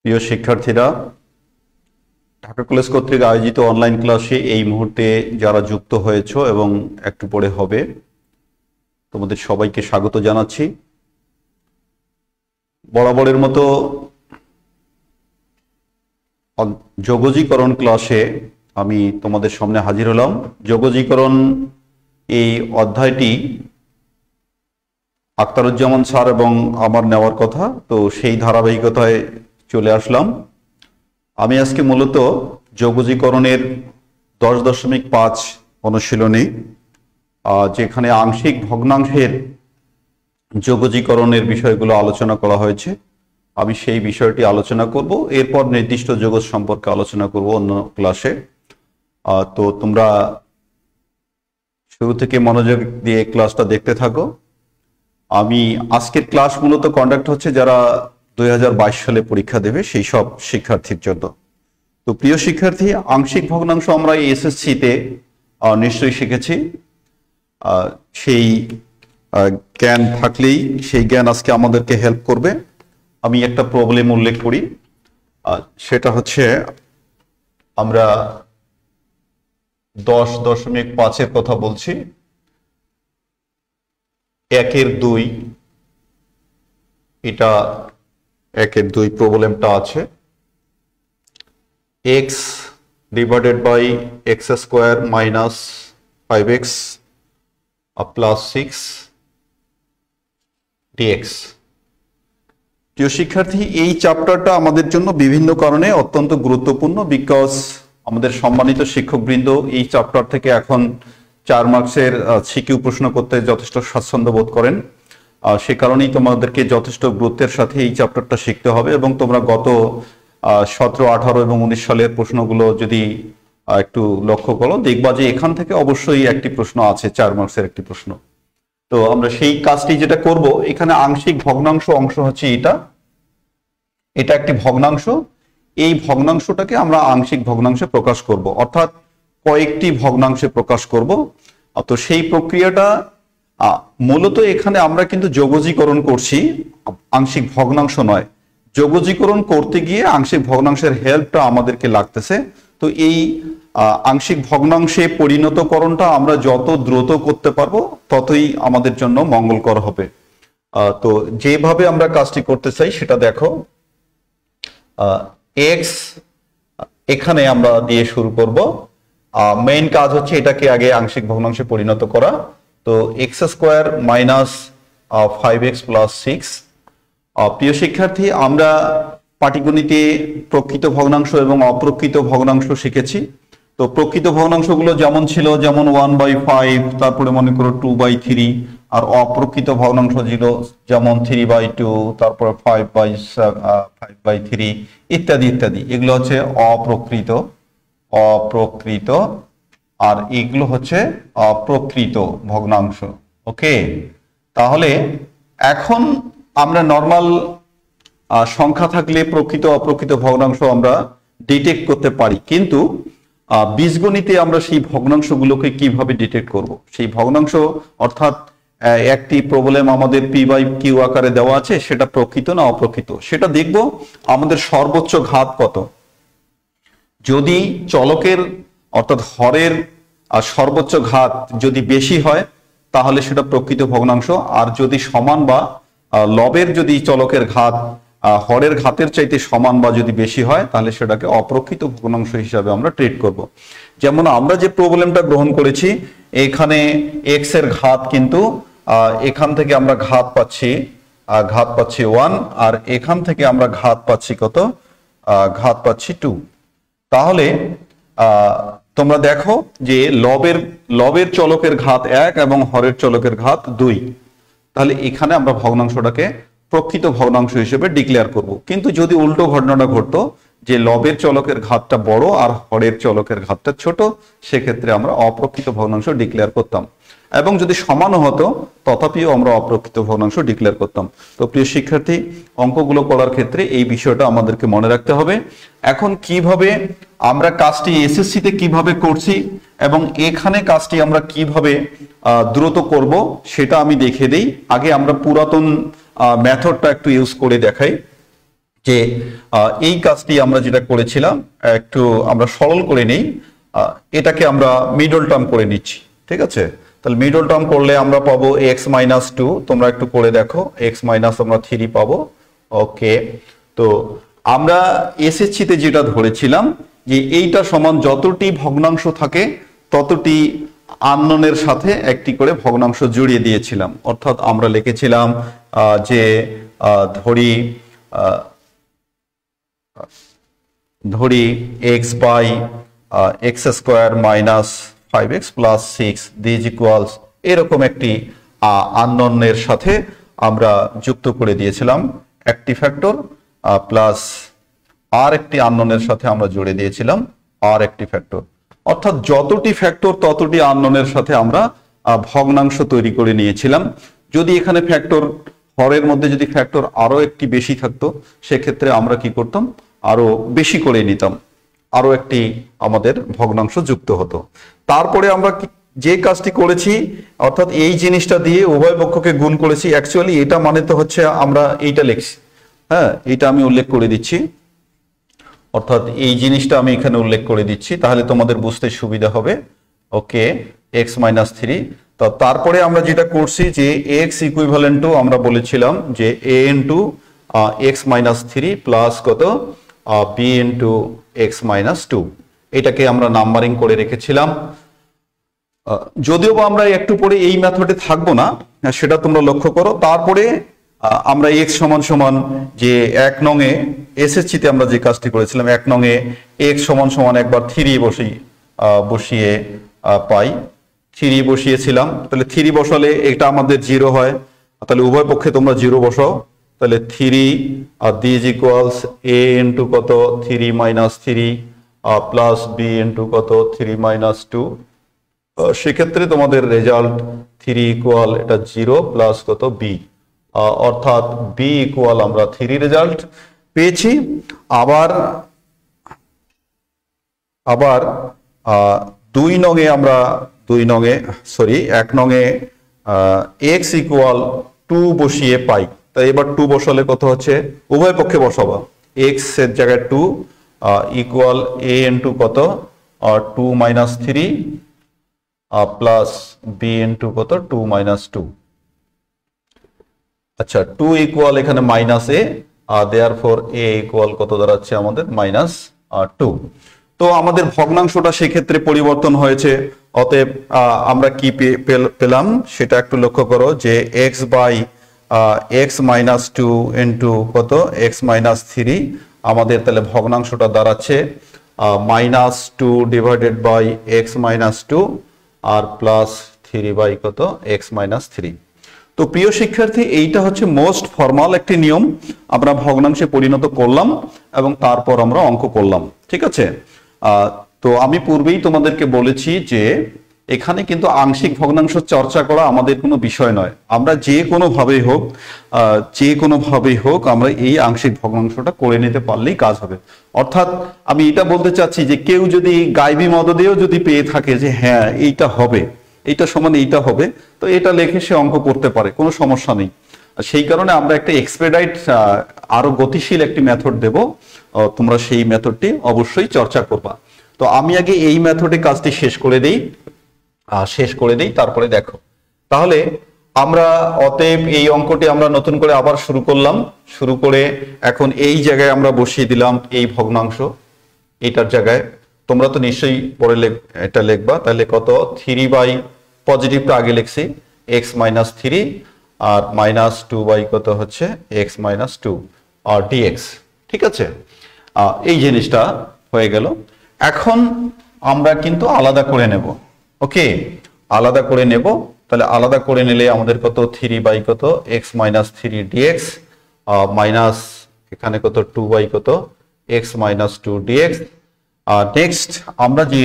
প্রিয় শিক্ষার্থীরা, ঢাকা কলেজ কর্তৃক আয়োজিত অনলাইন ক্লাসে এই মুহূর্তে যারা যুক্ত হয়েছো এবং একটু পরে হবে, তোমাদের সবাইকে স্বাগত জানাচ্ছি। বরাবরের মতো যোগজীকরণ ক্লাসে আমি তোমাদের সামনে হাজির হলাম। যোগজীকরণ এই অধ্যায়টি আখতারুজ্জামান স্যার এবং আমার নেওয়ার কথা, তো সেই ধারাবাহিকতায় চলে আসলাম। আমি আজকে মূলত যোগজীকরণের 10.5 অনুশীলনী, যেখানে আংশিক ভগ্নাংশের যোগজীকরণের বিষয়গুলো আলোচনা করা হয়েছে, আমি সেই বিষয়টি আলোচনা করব। এরপর নির্দিষ্ট যোগজ সম্পর্কে আলোচনা করব অন্য ক্লাসে। তো তোমরা শুরু থেকে মনোযোগ দিয়ে ক্লাসটা দেখতে থাকো। আমি আজকের ক্লাস মূলত কন্ডাক্ট হচ্ছে যারা 2022 সালে পরীক্ষা দেবে সেই সব শিক্ষার্থীর জন্য। তো প্রিয় শিক্ষার্থী, আংশিক ভগ্নাংশ আমরা এসএসসিতে নিশ্চয়ই শিখেছি। সেই জ্ঞান থাকলেই সেই জ্ঞান আজকে আমাদেরকে হেল্প করবে। আমি একটা প্রবলেম উল্লেখ করি, সেটা হচ্ছে আমরা 10.5 কথা বলছি। 1/2, এটা 1/2 প্রবলেমটা আছে। x divided by x square minus 5x plus 6 dx। প্রিয় শিক্ষার্থী, এই চ্যাপ্টারটা আমাদের জন্য বিভিন্ন কারণে অত্যন্ত গুরুত্বপূর্ণ, বিকজ আমাদের সম্মানিত শিক্ষকবৃন্দ এই চ্যাপ্টার থেকে এখন 4 মার্কসের সিকিউ প্রশ্ন করতে যথেষ্ট স্বাচ্ছন্দ্য বোধ করেন। সে কারণেই তোমাদেরকে যথেষ্ট গুরুত্বের সাথে এই চ্যাপ্টারটা শিখতে হবে। এবং তোমরা গত 17, 18 এবং 19 সালের প্রশ্নগুলো যদি একটু লক্ষ্য করো, দেখবা যে এখান থেকে অবশ্যই একটি প্রশ্ন আছে, 4 মার্কসের একটি প্রশ্ন। তো আমরা সেই কাজটি যেটা করব, এখানে আংশিক ভগ্নাংশ অংশ হচ্ছে এটা একটি ভগ্নাংশ। এই ভগ্নাংশটাকে আমরা আংশিক ভগ্নাংশে প্রকাশ করব, অর্থাৎ কয়েকটি ভগ্নাংশে প্রকাশ করব। তো সেই প্রক্রিয়াটা মূলত এখানে আমরা কিন্তু যোগজীকরণ করছি, আংশিক ভগ্নাংশ নয়। যোগজীকরণ করতে গিয়ে আংশিক ভগ্নাংশের হেল্পটা আমাদেরকে লাগতেছে। তো এই আংশিক ভগ্নাংশে পরিণতকরণটা আমরা যত দ্রুত করতে পারবো ততই আমাদের জন্য মঙ্গলকর হবে। তো যেভাবে আমরা কাজটি করতে চাই সেটা দেখো। x এখানে আমরা দিয়ে শুরু করব। মেইন কাজ হচ্ছে এটাকে আগে আংশিক ভগ্নাংশে পরিণত করা। তো x square minus 5x plus 6। প্রিয় শিক্ষার্থী, আমরা পাটিগণিতে প্রকৃত ভগ্নাংশ এবং অপ্রকৃত ভগ্নাংশ শিখেছি। তো প্রকৃত ভগ্নাংশগুলো যেমন ছিল, যেমন 1/5, তারপরে মনে করো 2/3, আর অপ্রকৃত ভগ্নাংশ ছিল যেমন 3/2, তারপরে 5/3 ইত্যাদি ইত্যাদি। এগুলো হচ্ছে অপ্রকৃত, আর এগুলো হচ্ছে প্রকৃত ভগ্নাংশ। ওকে, তাহলে এখন আমরা নর্মাল সংখ্যা থাকলে প্রকৃত অপ্রকৃত ভগ্নাংশ আমরা ডিটেক্ট করতে পারি, কিন্তু বীজগণিতে আমরা সেই ভগ্নাংশগুলোকে কিভাবে ডিটেক্ট করব? সেই ভগ্নাংশ অর্থাৎ একটি প্রবলেম আমাদের p/q আকারে দেওয়া আছে, সেটা প্রকৃত না অপ্রকৃত সেটা দেখব। আমাদের সর্বোচ্চ ঘাত কত? যদি চলকের অর্থাৎ হরের সর্বোচ্চ ঘাত যদি বেশি হয় তাহলে সেটা প্রকৃত ভগ্নাংশ, আর যদি সমান বা লবের যদি চলকের ঘাত হরের ঘাতের চাইতে সমান বা যদি বেশি হয় তাহলে সেটাকে অপ্রকৃত ভগ্নাংশ হিসাবে আমরা ট্রিট করব। যেমন আমরা যে প্রবলেমটা গ্রহণ করেছি, এখানে x এর ঘাত কিন্তু এখান থেকে আমরা ঘাত পাচ্ছি 1, আর এখান থেকে আমরা ঘাত পাচ্ছি কত? ঘাত পাচ্ছি 2। তাহলে তোমরা দেখো যে লবের চলকের ঘাত 1 এবং হরের চলকের ঘাত 2। তাহলে এখানে আমরা ভগ্নাংশটাকে প্রকৃত ভগ্নাংশ হিসেবে ডিক্লেয়ার করব। কিন্তু যদি উল্টো ঘটনাটা ঘটতো, যে লবের চলকের ঘাতটা বড় আর হরের চলকের ঘাতটা ছোট, সেক্ষেত্রে আমরা অপ্রকৃত ভগ্নাংশ ডিক্লেয়ার করতাম। এবং যদি সমানও হতো তথাপিও আমরা অপ্রকৃত ভগ্নাংশ ডিক্লেয়ার করতাম। তো প্রিয় শিক্ষার্থী, অঙ্কগুলো করার ক্ষেত্রে এই বিষয়টা আমাদেরকে মনে রাখতে হবে। এখন কিভাবে আমরা কাজটি এসএসসিতে কিভাবে করছি এবং এখানে কাজটি আমরা কিভাবে দ্রুত করব সেটা আমি দেখিয়ে দেই। আগে আমরা পুরাতন মেথডটা একটু ইউজ করে দেখাই। যে এই কাজটি আমরা যেটা করেছিলাম একটু আমরা সরল করে নেই, এটাকে আমরা মিডল টার্ম করে নিচ্ছি। ঠিক আছে, তাহলে মিডল টার্ম করলে আমরা পাবো এক্স মাইনাস টু, তোমরা একটু করে দেখো, এক্স মাইনাস আমরা 3 পাবো। ওকে, তো আমরা এসএসসিতে যেটা ধরেছিলাম যে এইটা সমান যতটি ভগ্নাংশ থাকে ততটি আননোনের সাথে একটি করে ভগ্নাংশ জড়িয়ে দিয়েছিলাম। অর্থাৎ আমরা লিখেছিলাম যে ধরি x by x square minus 5x plus 6 this equals, এরকম একটি আননোনের সাথে আমরা যুক্ত করে দিয়েছিলাম একটি ফ্যাক্টর প্লাস আর একটি আননোনের সাথে আমরা জুড়ে দিয়েছিলাম আর একটি ফ্যাক্টর। অর্থাৎ যতটি ফ্যাক্টর ততটি আননোনের সাথে আমরা ভগ্নাংশ তৈরি করে নিয়েছিলাম। যদি এখানে ফ্যাক্টর হরের মধ্যে যদি ফ্যাক্টর আরো একটি বেশি থাকতো সেক্ষেত্রে আমরা কি করতাম, আরো বেশি করে নিতাম, আরো একটি আমাদের ভগ্নাংশ যুক্ত হতো। তারপরে আমরা যে কাজটি করেছি অর্থাৎ এই জিনিসটা দিয়ে উভয় পক্ষকে গুণ করেছি। অ্যাকচুয়ালি এটা মানে তো হচ্ছে আমরা এইটা লিখছি, হ্যাঁ এটা আমি উল্লেখ করে দিচ্ছি, অর্থাৎ এই জিনিসটা আমি এখানে উল্লেখ করে দিচ্ছি তাহলে তোমাদের বুঝতে সুবিধা হবে। ওকে, এক্স মাইনাস 3, তো তারপরে আমরা যেটা করছি যে এক্স ইকুইভ্যালেন্ট টু আমরা বলেছিলাম যে এ ইন্টু এক্স মাইনাস 3 প্লাস কত বি ইন্টু এক্স মাইনাস 2, এটাকে আমরা নাম্বারিং করে রেখেছিলাম। যদিও আমরা একটু পরে এই মেথডে থাকবো না, সেটা তোমরা লক্ষ্য করো। তারপরে আমরা এক্স সমান সমান যে 1 নং এ এসএসসিতে আমরা যে কাজটি করেছিলাম 1 নং এ এক্স সমান সমান একবার 3 বসিয়ে পাই, 3 বসিয়েছিলাম। তাহলে 3 বসালে এটা আমাদের 0 হয়, তাহলে উভয় পক্ষে তোমরা 0 বসাও, তাহলে 3 দিস ইকুয়ালস এ ইন্টু কত 3 মাইনাস 3 প্লাস বি ইন্টু কত 3 মাইনাস 2। সেক্ষেত্রে তোমাদের রেজাল্ট 3 ইকুয়াল এটা 0 প্লাস কত বি, অর্থাৎ বি ইকুয়াল আমরা 3 রেজাল্ট পেয়েছি। আবার 2 নং এ আমরা 1 নং এ এক্স ইকুয়াল 2 বসিয়ে পাই। তাই এবার 2 বসালে কত হচ্ছে, উভয় পক্ষে বসাবা, এক্স এর জায়গায় 2 ইকুয়াল এ ইন্টু কত 2 মাইনাস 3 প্লাস বি ইন্টু কত 2 মাইনাস 2। আচ্ছা, 2 ইকুয়াল এখানে মাইনাস এ, দেয়ারফর এ ইকুয়াল কত দাঁড়াচ্ছে আমাদের মাইনাস 2। তো আমাদের ভগ্নাংশটা সেক্ষেত্রে পরিবর্তন হয়েছে। অতএব আমরা কি পেলাম সেটা একটু লক্ষ্য করো যে x by x minus 2 into কত এক্স মাইনাস 3, আমাদের তাহলে ভগ্নাংশটা দাঁড়াচ্ছে minus 2 divided by x minus 2 আর প্লাস 3 বাই কত এক্স মাইনাস 3। তো প্রিয় শিক্ষার্থী, এইটা হচ্ছে মোস্ট ফর্মাল একটি নিয়ম, আমরা ভগ্নাংশে পরিণত করলাম এবং তারপর আমরা অঙ্ক করলাম। ঠিক আছে, তো আমি পূর্বেই তোমাদেরকে বলেছি যে এখানে কিন্তু আংশিক ভগ্নাংশ চর্চা করা আমাদের কোনো বিষয় নয়। আমরা যে কোনোভাবেই হোক আমরা এই আংশিক ভগ্নাংশটা করে নিতে পারলেই কাজ হবে। অর্থাৎ আমি এটা বলতে চাচ্ছি যে কেউ যদি গাইবী মদদেও যদি পেয়ে থাকে যে হ্যাঁ এইটা হবে, এইটা সমান এইটা হবে, তো এটা লিখে সে অঙ্ক করতে পারে, কোনো সমস্যা নেই। সেই কারণে আমরা একটা এক্সপেডাইট আরো গতিশীল একটি মেথড দেব, তোমরা সেই মেথডটি অবশ্যই চর্চা করবা। তো আমি আগে এই মেথডে কাজটি শেষ করে দেই তারপরে দেখো। তাহলে আমরা অতএব এই অঙ্কটি আমরা নতুন করে আবার শুরু করে এখন এই জায়গায় আমরা বসিয়ে দিলাম এই ভগ্নাংশ, এটার জায়গায় তোমরা তো নিশ্চয়ই পরে এটা লিখবা। তাহলে কত 3 বাই পজিটিভটা আগে লিখছি এক্স মাইনাস 3 আর মাইনাস 2 বাই কত হচ্ছে এক্স মাইনাস 2 আর ডিএক্স। ঠিক আছে, এই জিনিসটা হয়ে গেল। এখন আমরা কিন্তু আলাদা করে নেব। ওকে, আলাদা করে নেব। তাহলে আলাদা করে নিলে আমাদের কত 3 বাই কত এক্স মাইনাস 3 ডিএক্স মাইনাস এখানে কত 2 বাই কত এক্স মাইনাস 2 ডিএক্স। নেক্সট আমরা যে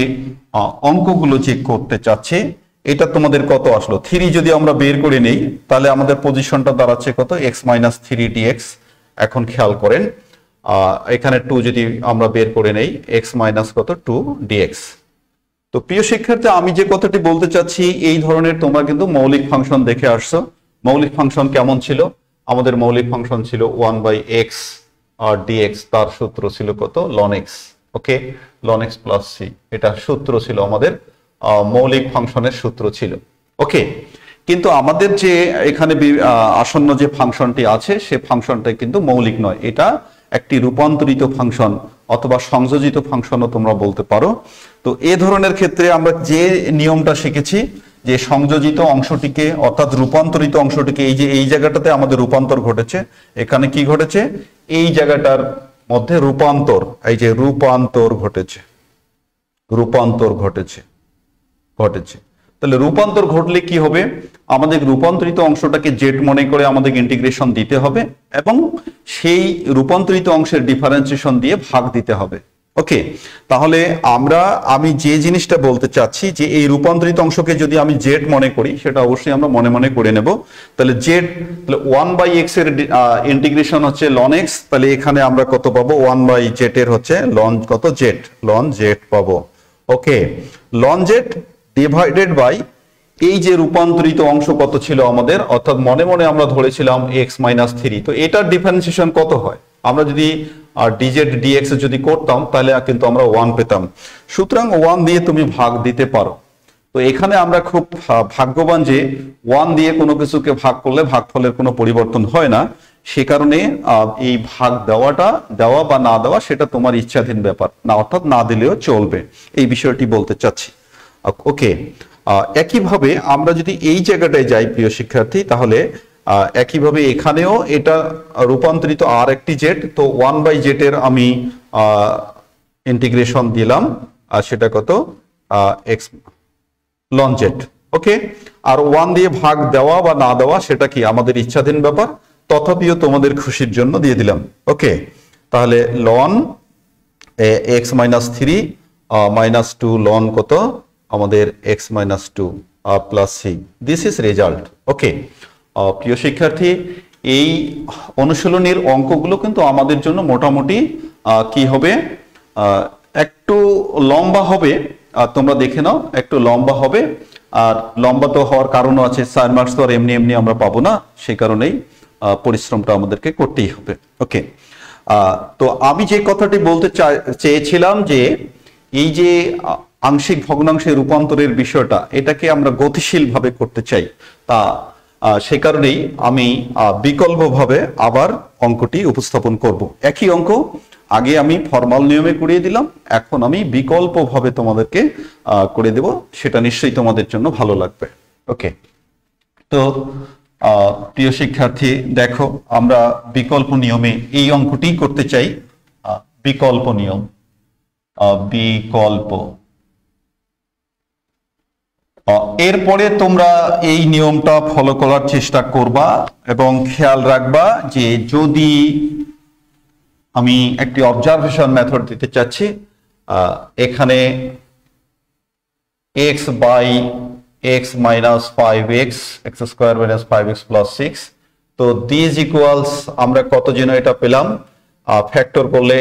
অঙ্কগুলো যে করতে চাচ্ছি এটা তোমাদের কত আসলো 3 যদি আমরা বের করে নেই তাহলে আমাদের পজিশনটা দাঁড়াচ্ছে কত এক্স মাইনাস 3 ডিএক্স। এখন খেয়াল করেন এখানে 2 যদি আমরা বের করে নেই এক্স মাইনাস কত 2 ডিএক্স। তো প্রিয় শিক্ষার্থী, আমি যে কথাটি বলতে চাচ্ছি এই ধরনের তোমরা কিন্তু মৌলিক ফাংশন দেখে আসছো। মৌলিক ফাংশন কেমন ছিল? আমাদের মৌলিক ফাংশন ছিল 1 বাই এক্স ডিএক্স, তার সূত্র ছিল কত? ln x। ওকে, ln x প্লাস সি, এটা সূত্র ছিল আমাদের, মৌলিক ফাংশনের সূত্র ছিল। ওকে, কিন্তু আমাদের যে এখানে আসন্ন যে ফাংশনটি আছে সে ফাংশনটা কিন্তু মৌলিক নয়, এটা একটি রূপান্তরিত ফাংশন অথবা সংযোজিত ফাংশনও তোমরা বলতে পারো। তো এ ধরনের ক্ষেত্রে আমরা যে নিয়মটা শিখেছি যে সংযোজিত অংশটিকে অর্থাৎ রূপান্তরিত অংশটিকে, এই যে এই জায়গাটাতে আমাদের রূপান্তর ঘটেছে, এখানে কি ঘটেছে? এই জায়গাটার মধ্যে রূপান্তর, এই যে রূপান্তর ঘটেছে, রূপান্তর ঘটেছে। তাহলে রূপান্তর ঘটলে কি হবে? আমাদের রূপান্তরিত অংশটাকে জেড মনে করে আমাদের ইন্টিগ্রেশন দিতে হবে এবং সেই রূপান্তরিত অংশের ডিফারেন্সিয়েশন দিয়ে ভাগ দিতে হবে। ওকে, তাহলে আমি যে জিনিসটা বলতে চাচ্ছি যে এই রূপান্তরিত অংশকে যদি আমি জেড মনে করি, সেটা অবশ্যই আমরা মনে মনে করে নেব। তাহলে জেড, তাহলে 1/x এর ইন্টিগ্রেশন হচ্ছে ln x, তাহলে এখানে আমরা কত পাবো? 1/z এর হচ্ছে ln কত? জেড, ln জেড পাবো। ওকে, ln জেড ডিভাইডেড বাই এই যে রূপান্তরিত অংশ কত ছিল আমাদের, অর্থাৎ মনে মনে আমরা ধরেছিলাম x - 3, তো এটার ডিফারেন্সিয়েশন কত হয়? আমরা যদি dz dx যদি করতাম তাহলে কিন্তু আমরা 1 পেতাম। সুতরাং 1 দিয়ে তুমি ভাগ দিতে পারো। তো এখানে আমরা খুব ভাগ্যবান যে 1 দিয়ে কোনো কিছুকে ভাগ করলে ভাগফলের কোনো পরিবর্তন হয় না। সে কারণে এই ভাগ দেওয়া বা না দেওয়া সেটা তোমার ইচ্ছাধীন ব্যাপার, না অর্থাৎ না দিলেও চলবে, এই বিষয়টি বলতে চাচ্ছি। ওকে, একইভাবে আমরা যদি এই জায়গাটায় যাই প্রিয় শিক্ষার্থী, তাহলে একইভাবে এখানেও এটা রূপান্তরিত আর একটি জেড, তো 1/z এর আমি ইন্টিগ্রেশন দিলাম, আর সেটা কত? x ln z। ওকে, আর 1 দিয়ে ভাগ দেওয়া বা না দেওয়া সেটা কি আমাদের ইচ্ছাধীন ব্যাপার, তথাপিও তোমাদের খুশির জন্য দিয়ে দিলাম। ওকে, তাহলে ln x - 3 - 2 ln কত? আমাদের x - 2 plus C, this is result. Okay, প্রিয় শিক্ষার্থী, এই অনুশীলনীর অঙ্কগুলো কিন্তু আমাদের জন্য মোটামুটি কি হবে? একটু লম্বা হবে, তোমরা দেখে নাও, একটু লম্বা হবে। আর লম্বা তো হওয়ার কারণও আছে, 4 মার্কস তো আর এমনি এমনি আমরা পাবো না, সেই কারণেই পরিশ্রমটা আমাদেরকে করতেই হবে। ওকে, তো আমি যে কথাটি বলতে চেয়েছিলাম যে এই যে আংশিক ভগ্নাংশের রূপান্তরের বিষয়টা, এটাকে আমরা গতিশীল ভাবে করতে চাই, তা সে কারণেই আমি বিকল্পভাবে আবার অঙ্কটি উপস্থাপন করব। একই অঙ্ক আগে আমি ফর্মাল নিয়মে করিয়ে দিলাম, এখন আমি বিকল্পভাবে তোমাদেরকে করে দেব, সেটা নিশ্চয়ই তোমাদের জন্য ভালো লাগবে। ওকে, তো প্রিয় শিক্ষার্থী দেখো, আমরা বিকল্প নিয়মে এই অঙ্কটি করতে চাই। বিকল্প নিয়ম, বিকল্প। এরপরে তোমরা এই নিয়মটা ফলো করার চেষ্টা করবা এবং খেয়াল রাখবা যে যদি আমি একটি অবজারভেশন মেথড দিতে চাচ্ছি, এখানে x by x minus 5x x square minus 5x plus 6, তো দিস ইকুয়ালস আমরা কত যেন এটা পেলাম, ফ্যাক্টর করলে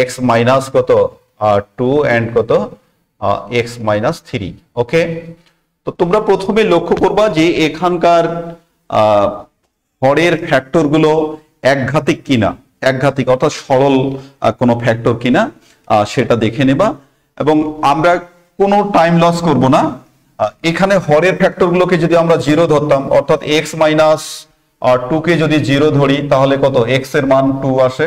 x মাইনাস কত 2 এন্ড কত x মাইনাস 3। ওকে, তো তোমরা প্রথমে লক্ষ্য করবা যে এখানকার হরের ফ্যাক্টর গুলো একঘাতিক কিনা, একঘাতিক অর্থাৎ সরল কোনো ফ্যাক্টর কিনা সেটা দেখে নেবা, এবং আমরা কোনো টাইম লস করব না। এখানে হরের ফ্যাক্টর গুলোকে যদি আমরা 0 ধরতাম, অর্থাৎ x মাইনাস 2 কে যদি 0 ধরি তাহলে কত x এর মান 2 আসে,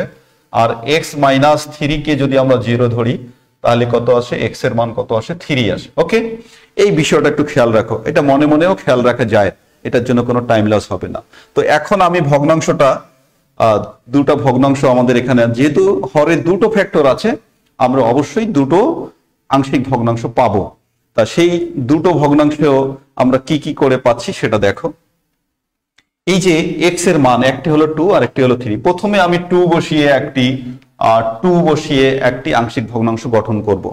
আর x মাইনাস 3 কে যদি আমরা 0 ধরি তাহলে কত আসে? x এর মান কত আসে? 3 আসে। ওকে, এই বিষয়টা একটু খেয়াল রাখো, এটা মনে মনেও খেয়াল রাখা যায়, এটার জন্য কোনো টাইম লস হবে না। তো এখন আমি ভগ্নাংশটা, দুটো ভগ্নাংশ আমাদের এখানে, যেহেতু হরের দুটো ফ্যাক্টর আছে, আমরা অবশ্যই দুটো আংশিক ভগ্নাংশ পাবো। তা সেই দুটো ভগ্নাংশ আমরা কি কি করে পাচ্ছি সেটা দেখো। এই যে x এর মান, একটি হলো 2 আর একটি হলো 3, প্রথমে আমি 2 বসিয়ে একটি আংশিক ভগ্নাংশ গঠন করব।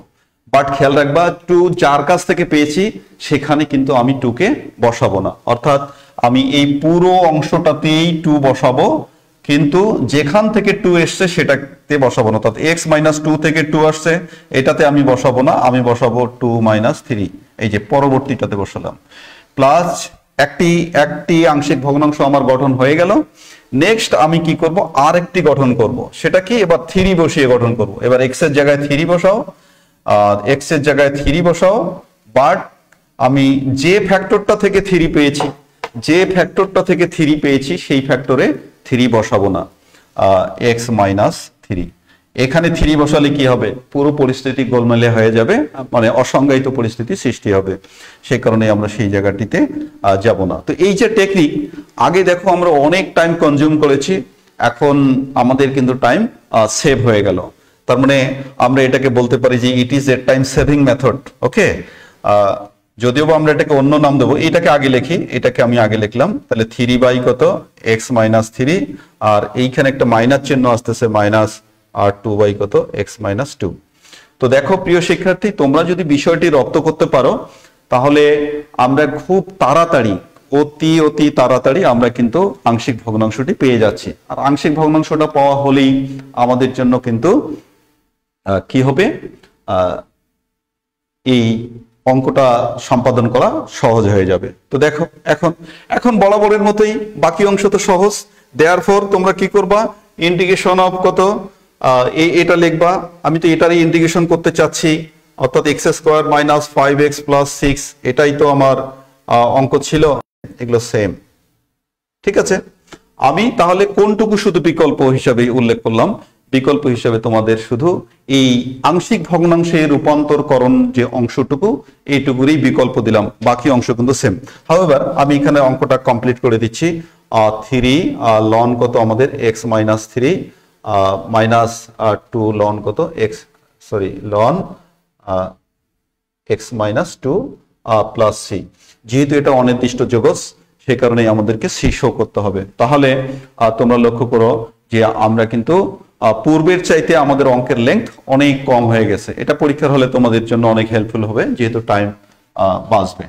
বাট খেয়াল রাখবা, 2 যার কাছ থেকে পেয়েছি সেখানে কিন্তু আমি 2 কে বসাবো না, অর্থাৎ আমি এই পুরো অংশটাতেই 2 বসাবো, কিন্তু যেখান থেকে 2 এসছে সেটাতে বসাবো না। অর্থাৎ x মাইনাস 2 থেকে 2 আসছে, এটাতে আমি বসাবো না, আমি বসাবো 2 মাইনাস 3, এই যে পরবর্তীটাতে বসালাম। প্লাস একটি আংশিক ভগ্নাংশ আমার গঠন হয়ে গেল। নেক্সট আমি কি করব, আর একটি গঠন করব, সেটা কি এবার 3 বসিয়ে গঠন করব। এবার x এর জায়গায় 3 বসাও, আর x এর জায়গায় 3 বসাও, বাট আমি যে ফ্যাক্টরটা থেকে 3 পেয়েছি, যে ফ্যাক্টরটা থেকে 3 পেয়েছি সেই ফ্যাক্টরে 3 বসাবো না, x মাইনাস 3। এখানে 3 বসালে কি হবে, পুরো পরিস্থিতি গোলমেলে হয়ে যাবে, মানে অসংজ্ঞায়িত পরিস্থিতি সৃষ্টি হবে। সেই কারণে আমরা সেই জায়গাটিতে যাব না। তো এই যে টেকনিক, আগে দেখো আমরা অনেক টাইম কনজিউম করেছি, এখন আমাদের কিন্তু টাইম সেভ হয়ে গেল। তার মানে আমরা এটাকে বলতে পারি যে it is a time saving method. Okay, যদিও আমরা এটাকে অন্য নাম দেবো, এটাকে আগে লিখি, এটাকে আমি আগে লিখলাম, তাহলে 3 বাই কত x মাইনাস 3, আর এইখানে একটা মাইনাস চিহ্ন আসতেছে, মাইনাস আর 2 বাই কত x মাইনাস 2। তো দেখো প্রিয় শিক্ষার্থী, তোমরা যদি বিষয়টি রপ্ত করতে পারো তাহলে আমরা খুব তাড়াতাড়ি, অতি তাড়াতাড়ি আমরা কিন্তু আংশিক ভগ্নাংশটি পেয়ে যাচ্ছি। আর আংশিক ভগ্নাংশটা পাওয়া হলেই আমাদের জন্য কিন্তু কি হবে, এই অঙ্কটা সম্পাদন করা সহজ হয়ে যাবে। তো দেখো এখন বরাবরের মতোই বাকি অংশ তো সহজ। দেয়ারফর তোমরা কি করবা, ইন্টিগ্রেশন অফ কত, এটা লিখবা। আমি তো এটারই ইন্টিগ্রেশন করতে চাচ্ছি, অর্থাৎ x square minus 5x plus 6, এটাই তো আমার অঙ্ক ছিল, এগুলো সেম। ঠিক আছে, আমি তাহলে কোনটুকু শুধু বিকল্প হিসাবে উল্লেখ করলাম, বিকল্প হিসাবে তোমাদের শুধু এই আংশিক ভগ্নাংশে রূপান্তরকরণ যে অংশটুকু, এইটুকুরই বিকল্প দিলাম, বাকি অংশ কিন্তু সেম। হাউএভার আমি এখানে অঙ্কটা কমপ্লিট করে দিচ্ছি। 3 লন কত আমাদের x মাইনাস 3 মাইনাস 2 লন কত লন x মাইনাস 2 প্লাস c। যেহেতু এটা অনির্দিষ্ট যোগজ, সে কারণে আমাদেরকে c শো করতে হবে। তাহলে তোমরা লক্ষ্য করো যে আমরা কিন্তু পূর্বের চাইতে আমাদের অঙ্কের লেংথ অনেক কম হয়ে গেছে। এটা পরীক্ষার হলে তোমাদের জন্য অনেক হেল্পফুল হবে, যেহেতু টাইম বাঁচবে।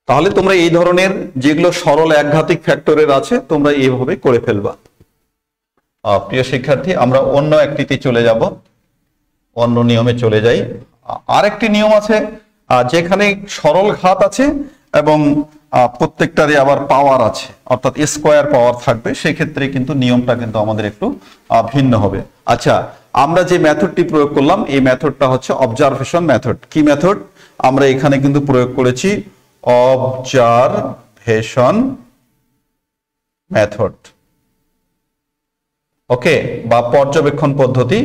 তাহলে তোমরা এই ধরনের যেগুলো সরল একঘাতিক ফ্যাক্টরের আছে, তোমরা এইভাবে করে ফেলবা। প্রিয় শিক্ষার্থী, আমরা অন্য একটিতে চলে যাব, অন্য নিয়মে চলে যাই। আরেকটি নিয়ম আছে যেখানে সরল ঘাত আছে এবং প্রত্যেকটারই আবার পাওয়ার আছে, অর্থাৎ স্কয়ার পাওয়ার থাকবে। সেক্ষেত্রে কিন্তু নিয়মটা কিন্তু আমাদের একটু ভিন্ন হবে। আচ্ছা, আমরা যে মেথডটি প্রয়োগ করলাম, এই মেথডটা হচ্ছে অবজারভেশন মেথড। কি মেথড? আমরা এখানে কিন্তু প্রয়োগ করেছি অবজারভেশন মেথড, ওকে, বা পর্যবেক্ষণ পদ্ধতি।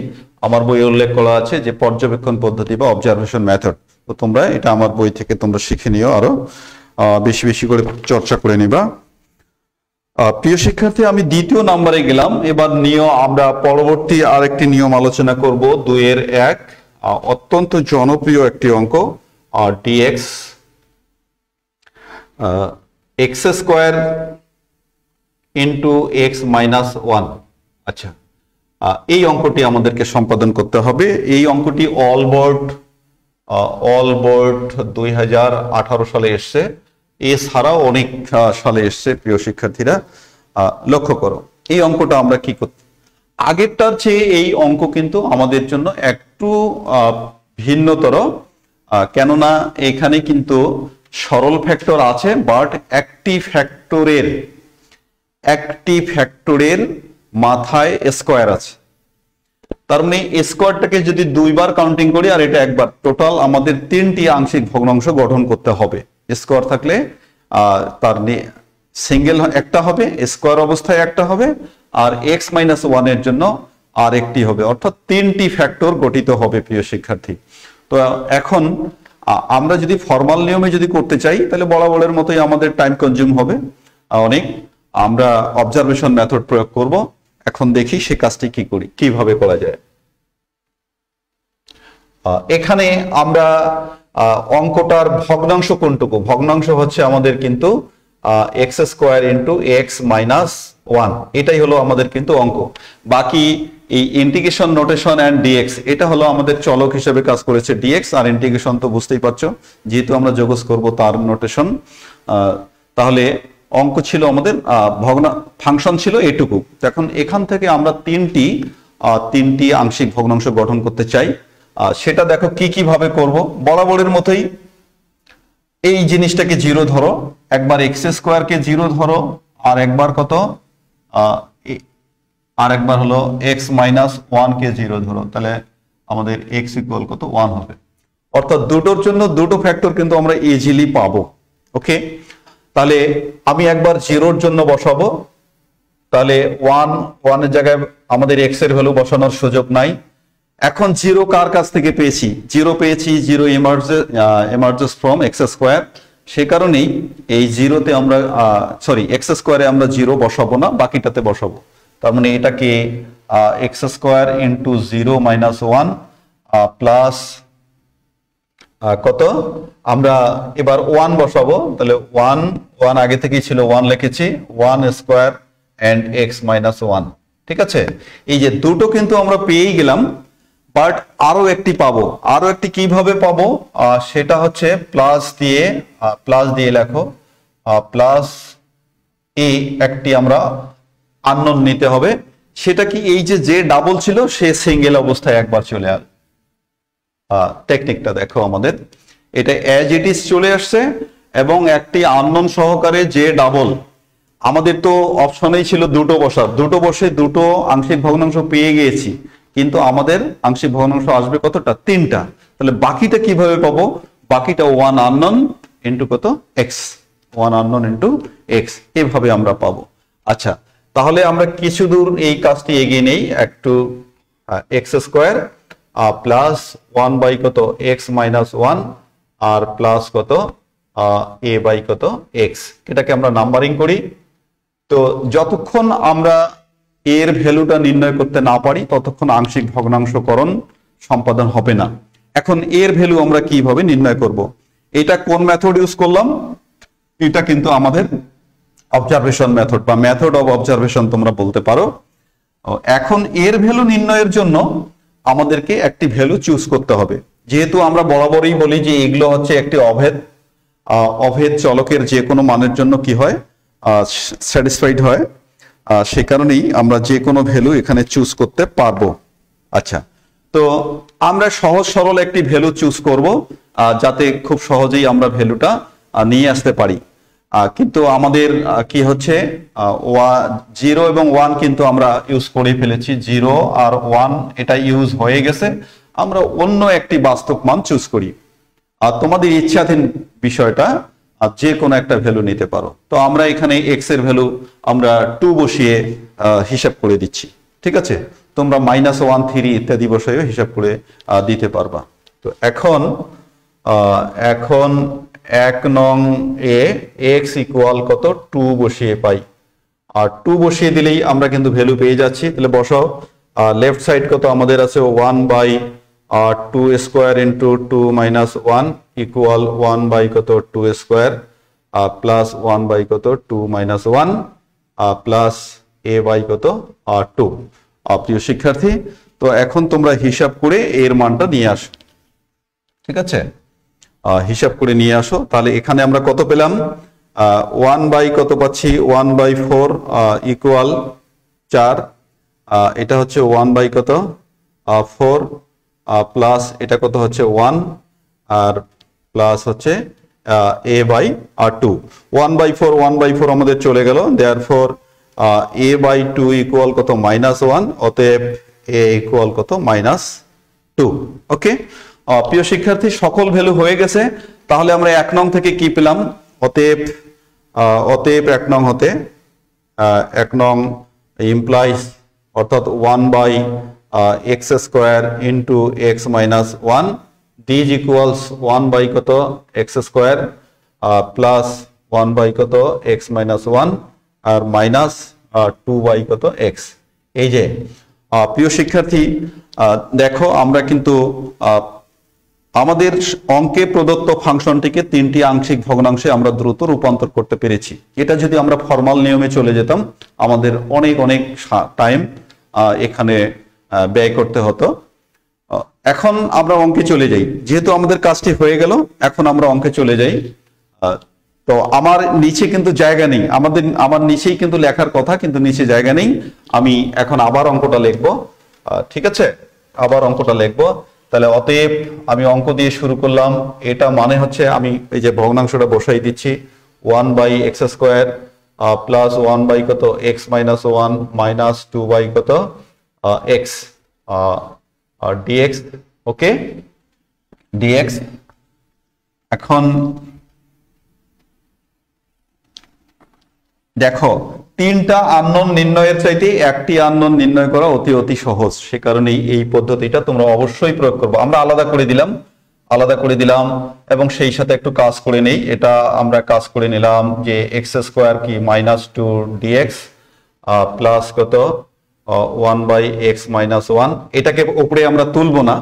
আমার বইয়ে উল্লেখ করা আছে যে পর্যবেক্ষণ পদ্ধতি বা অবজারভেশন মেথড। তো তোমরা এটা আমার বই থেকে তোমরা শিখে নিও, আরো বেশি বেশি করে চর্চা করে নিবা। প্রিয় শিক্ষার্থী, আমি দ্বিতীয় নাম্বারে গেলাম। এবার আমরা পরবর্তী আরেকটি নিয়ম আলোচনা করব, 2-এর 1, অত্যন্ত জনপ্রিয় একটি অঙ্ক, dx x square into x minus 1। আচ্ছা, এই অঙ্কটি আমাদেরকে সম্পাদন করতে হবে। এই অঙ্কটি অল বোর্ড 2018 সালে এসছে, এছাড়াও অনেক সালে এসছে। প্রিয় শিক্ষার্থীরা লক্ষ্য করো, এই অঙ্কটা আমরা কি করতে, আগেরটার চেয়ে এই অঙ্ক কিন্তু আমাদের জন্য একটু ভিন্নতর, কেননা এখানে কিন্তু সরল ফ্যাক্টর আছে, বাট একটি ফ্যাক্টরের মাথায় স্কয়ার আছে। তার মানে স্কয়ারটাকে যদি 2 বার কাউন্টিং করি আর এটা একবার, টোটাল আমাদের 3টি আংশিক ভগ্নাংশ গঠন করতে হবে। স্কয়ার থাকলে তার সিঙ্গেল একটা হবে, স্কয়ার অবস্থায় একটা হবে, আর x মাইনাস 1 এর জন্য আর একটি হবে, অর্থাৎ 3টি ফ্যাক্টর গঠিত হবে। প্রিয় শিক্ষার্থী, তো এখন আমরা যদি ফর্মাল নিয়মে যদি করতে চাই, তাহলে বরাবরের মতোই আমাদের টাইম কনজিউম হবে অনেক। আমরা অবজারভেশন মেথড প্রয়োগ করব। এখন দেখি সে কাজটি কিভাবে করা যায়। এখানে আমরা অঙ্কটার ভগ্নাংশ কোনটুকু, ভগ্নাংশ হচ্ছে আমাদের কিন্তু x square into x minus 1, এটাই হলো আমাদের কিন্তু অঙ্ক। বাকি এই ইন্টিগ্রেশন নোটেশন এন্ড dx, এটা হলো আমাদের চলক হিসেবে কাজ করেছে dx, আর ইন্টিগ্রেশন তো বুঝতেই পারছো, যেহেতু আমরা যোগজ করব তার নোটেশন। তাহলে অঙ্ক ছিল আমাদের ফাংশন ছিল এটুকু। এখন এখান থেকে আমরা তিনটি আংশিক ভগ্নাংশ গঠন করতে চাই। সেটা দেখো কিভাবে করব। বরাবরের মতোই এই জিনিসটাকে 0 ধরো, একবার x স্কয়ার কে 0 ধরো, আর একবার কত আর একবার হলো x মাইনাস 1 কে 0 ধরো, তাহলে আমাদের x ইকুয়াল কত 1 হবে। অর্থাৎ দুটোর জন্য দুটো ফ্যাক্টর কিন্তু আমরা ইজিলি পাবো। ওকে, তাহলে আমি একবার 0 এর জন্য বসাবো, তাহলে 1 এর জায়গায় আমাদের x এর ভ্যালু বসানোর সুযোগ নাই। এখন 0 কার কাছ থেকে পেয়েছি? 0 পেয়েছি 0 emerges from x স্কয়ার, সে কারণেই এই 0তে আমরা x স্কয়ারে আমরা 0 বসাবো না, বাকিটাতে বসাবো। তার মানে এটাকে x square into 0 minus 1 plus কত, আমরা এবার 1 বসাবো, তাহলে 1 আগে থেকেই ছিল 1 লিখেছি, 1 স্কয়ার এন্ড x মাইনাস 1। ঠিক আছে, এই যে দুটো কিন্তু আমরা পেয়েই গেলাম, বাট আরো একটি পাবো। আরো একটি কিভাবে পাবো? সেটা হচ্ছে প্লাস দিয়ে লেখো, প্লাস এ একটি আমরা আননোন নিতে হবে। সেটা কি, এই যে ডাবল ছিল সে সিঙ্গেল অবস্থায় একবার চলে আসে। টেকনিকটা দেখো, আমাদের এটা অ্যাজ ইট ইজ চলে আসছে এবং একটি আননোন সহকারে যে ডাবল। আমাদের তো অপশনেই ছিল দুটো বসার, দুটো বসে দুটো আংশিক ভগ্নাংশ পেয়ে গিয়েছি, কিন্তু আমাদের আংশিক ভগ্নাংশ আসবে কতটা? 3টা। তাহলে বাকিটা কিভাবে পাবো? বাকিটা 1 আননোন ইন্টু কত? x, 1 আননোন ইন্টু x, এভাবে আমরা পাবো। আচ্ছা, তাহলে আমরা কিছু দূর এই কাজটি এগিয়ে নেই একটু। x স্কয়ার প্লাস 1 বাই কত? x মাইনাস 1 আর প্লাস কত? a বাই কত? x। এটাকে আমরা নাম্বারিং করি। তো যতক্ষণ আমরা এর ভ্যালুটা নির্ণয় করতে না পারি ততক্ষণ আংশিক ভগ্নাংশকরণ সম্পাদন হবে না। এখন এর ভ্যালু আমরা কিভাবে নির্ণয় করব? এটা কোন মেথড ইউজ করলাম? এটা কিন্তু আমাদের অবজারভেশন মেথড বা মেথড অফ অবজারভেশন তোমরা বলতে পারো। এখন এর ভ্যালু নির্ণয়ের জন্য আমাদেরকে একটি ভ্যালু চুজ করতে হবে। যেহেতু আমরা বরাবরই বলি যে এগুলো হচ্ছে একটি অভেদ চলকের যে কোনো মানের জন্য কি হয়? স্যাটিসফাইড হয়। সে কারণেই আমরা যে কোনো ভ্যালু এখানে চুজ করতে পারবো। আচ্ছা, তো আমরা সহজ সরল একটি ভ্যালু চুজ করব যাতে খুব সহজেই আমরা ভ্যালুটা নিয়ে আসতে পারি। কিন্তু আমাদের কি হচ্ছে, 0 এবং 1 কিন্তু আমরা ইউজ করে ফেলেছি। 0 আর 1 এটা ইউজ হয়ে গেছে, আমরা অন্য একটি বাস্তব মান চুজ করি। আর তোমাদের ইচ্ছাধীন বিষয়টা, যে কোনো একটা ভ্যালু নিতে পারো। তো আমরা এখানে x এর ভ্যালু আমরা 2 বসিয়ে হিসাব করে দিচ্ছি। ঠিক আছে, তোমরা -1 3 ইত্যাদি বসিয়ে হিসাব করে দিতে পারবা। তো এখন 1 নং এ x ইকুয়াল কত? 2 বসিয়ে পাই। আর 2 বসিয়ে দিলেই আমরা কিন্তু ভ্যালু পেয়ে যাচ্ছি। তাহলে বসাও, লেফট সাইড কত আমাদের আছে? 1 by 2 square into 2 minus 1 equal 1 by কত? 2 স্কয়ার প্লাস 1 বাই কত? 2 মাইনাস 1 প্লাস a বাই কত? 2। প্রিয় শিক্ষার্থী, তো এখন তোমরা হিসাব করে এর মানটা নিয়ে আসো। ঠিক আছে, হিসাব করে নিয়ে আসো। তাহলে এখানে আমরা কত পেলাম? 1 বাই কত পাচ্ছি? 1 বাই 4 ইকুয়াল 4। এটা হচ্ছে 1 বাই কত? 4 প্লাস এটা কত হচ্ছে? 1 আর প্লাস হচ্ছে a বাই 2। 1 বাই 4 আমাদের চলে গেল। দেয়ারফর a বাই 2 ইকুয়াল কত? -1। অতএব a ইকুয়াল কত? -2। ওকে, প্রিয় শিক্ষার্থী, সকল ভ্যালু হয়ে গেছে। তাহলে আমরা 1 নং থেকে কি পেলাম? অতএব 1 নং হতে 1 নং ইমপ্লাইজ, অর্থাৎ 1 by x square into x minus 1 this equals 1 by কত? x স্কয়ার প্লাস 1 বাই কত? x মাইনাস 1 আর মাইনাস 2 বাই কত? x। এই যে প্রিয় শিক্ষার্থী, দেখো আমরা কিন্তু আমাদের অঙ্কে প্রদত্ত ফাংশনটিকে 3টি আংশিক ভগ্নাংশে আমরা দ্রুত রূপান্তর করতে পেরেছি। এটা যদি আমরা ফর্মাল নিয়মে চলে যেতাম আমাদের অনেক টাইম এখানে ব্যয় করতে হতো। এখন আমরা অঙ্কে চলে যাই। যেহেতু আমাদের কাজটি হয়ে গেল, এখন আমরা অঙ্কে চলে যাই। তো আমার নিচে কিন্তু জায়গা নেই, আমার নিচেই কিন্তু লেখার কথা, কিন্তু নিচে জায়গা নেই। আমি এখন আবার অঙ্কটা লিখবো। ঠিক আছে, আবার অঙ্কটা লিখবো। তাহলে অতএব আমি অঙ্ক দিয়ে শুরু করলাম। এটা মানে হচ্ছে আমি এই যে ভগ্নাংশটা বসাই দিচ্ছি, 1 by x square plus 1 by কত এক্স মাইনাস 1 মাইনাস 2 বাই কত এক্স ডিএক্স। Okay, dx. এখন দেখো, তিনটা আননোন নির্ণয়ের চাইতে একটি আননোন নির্ণয় করা অতি সহজ। সে কারণে এই পদ্ধতিটা তোমরা অবশ্যই প্রয়োগ করবে। আমরা আলাদা করে দিলাম এবং সেই সাথে একটু কাজ করে নেই। এটা আমরা কাজ করে নিলাম যে এক্স স্কোয়ার কি মাইনাস 2 ডিএক্স প্লাস কত 1 বাই এক্স মাইনাস 1। এটাকে উপরে আমরা তুলবো না,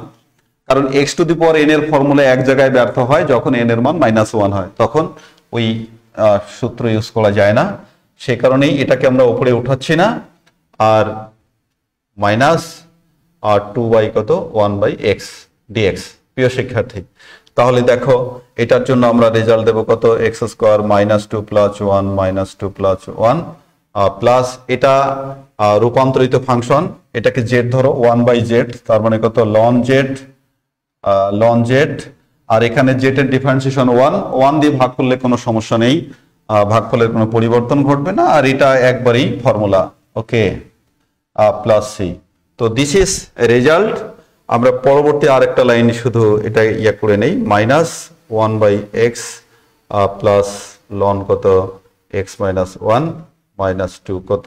কারণ x to the power N এর ফর্মুলা এক জায়গায় ব্যর্থ হয়, যখন এন এর মান -1 হয় তখন ওই সূত্র ইউজ করা যায় না। সে কারণেই এটাকে আমরা উপরে উঠাচ্ছি না। আর মাইনাস 2 বাই কত 1 বাই এক্স ডিএক্স। প্রিয় শিক্ষার্থী, তাহলে দেখো এটার জন্য আমরা রেজাল্ট দেব কত x square minus 2 plus 1 minus 2 plus 1 plus এটা রূপান্তরিত ফাংশন, এটাকে জেড ধরো 1 বাই জেড, তার মানে কত লন জেড। আর এখানে জেড এর ডিফারেন্সিয়েশন 1 দিয়ে ভাগ করলে কোনো সমস্যা নেই, ভাগফলের কোনো পরিবর্তন ঘটবে না। আর এটা একবারই ফর্মুলা। Okay, plus c. তো দিস ইজ রেজাল্ট। আমরা পরবর্তী আরেকটা লাইন শুধু এটা করে নেই, মাইনাস 1 বাই এক্স প্লাস লন কত এক্স মাইনাস 1 মাইনাস 2 কত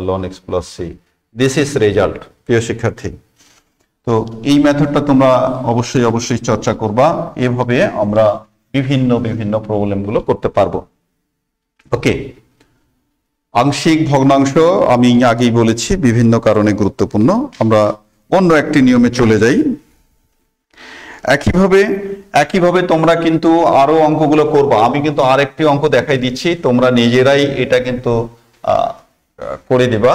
লন x plus C. This is result. প্রিয় শিক্ষার্থী, তো এই মেথডটা তোমরা অবশ্যই চর্চা করবা। এভাবে আমরা বিভিন্ন প্রবলেমগুলো করতে পারবো। ওকে, আংশিক ভগ্নাংশ আমি আগেই বলেছি বিভিন্ন কারণে গুরুত্বপূর্ণ। আমরা অন্য একটি নিয়মে চলে যাই। একইভাবে তোমরা কিন্তু আরো অঙ্কগুলো করবা। আমি কিন্তু আরেকটি অঙ্ক দেখাই দিচ্ছি, তোমরা নিজেরাই এটা কিন্তু করে দিবা।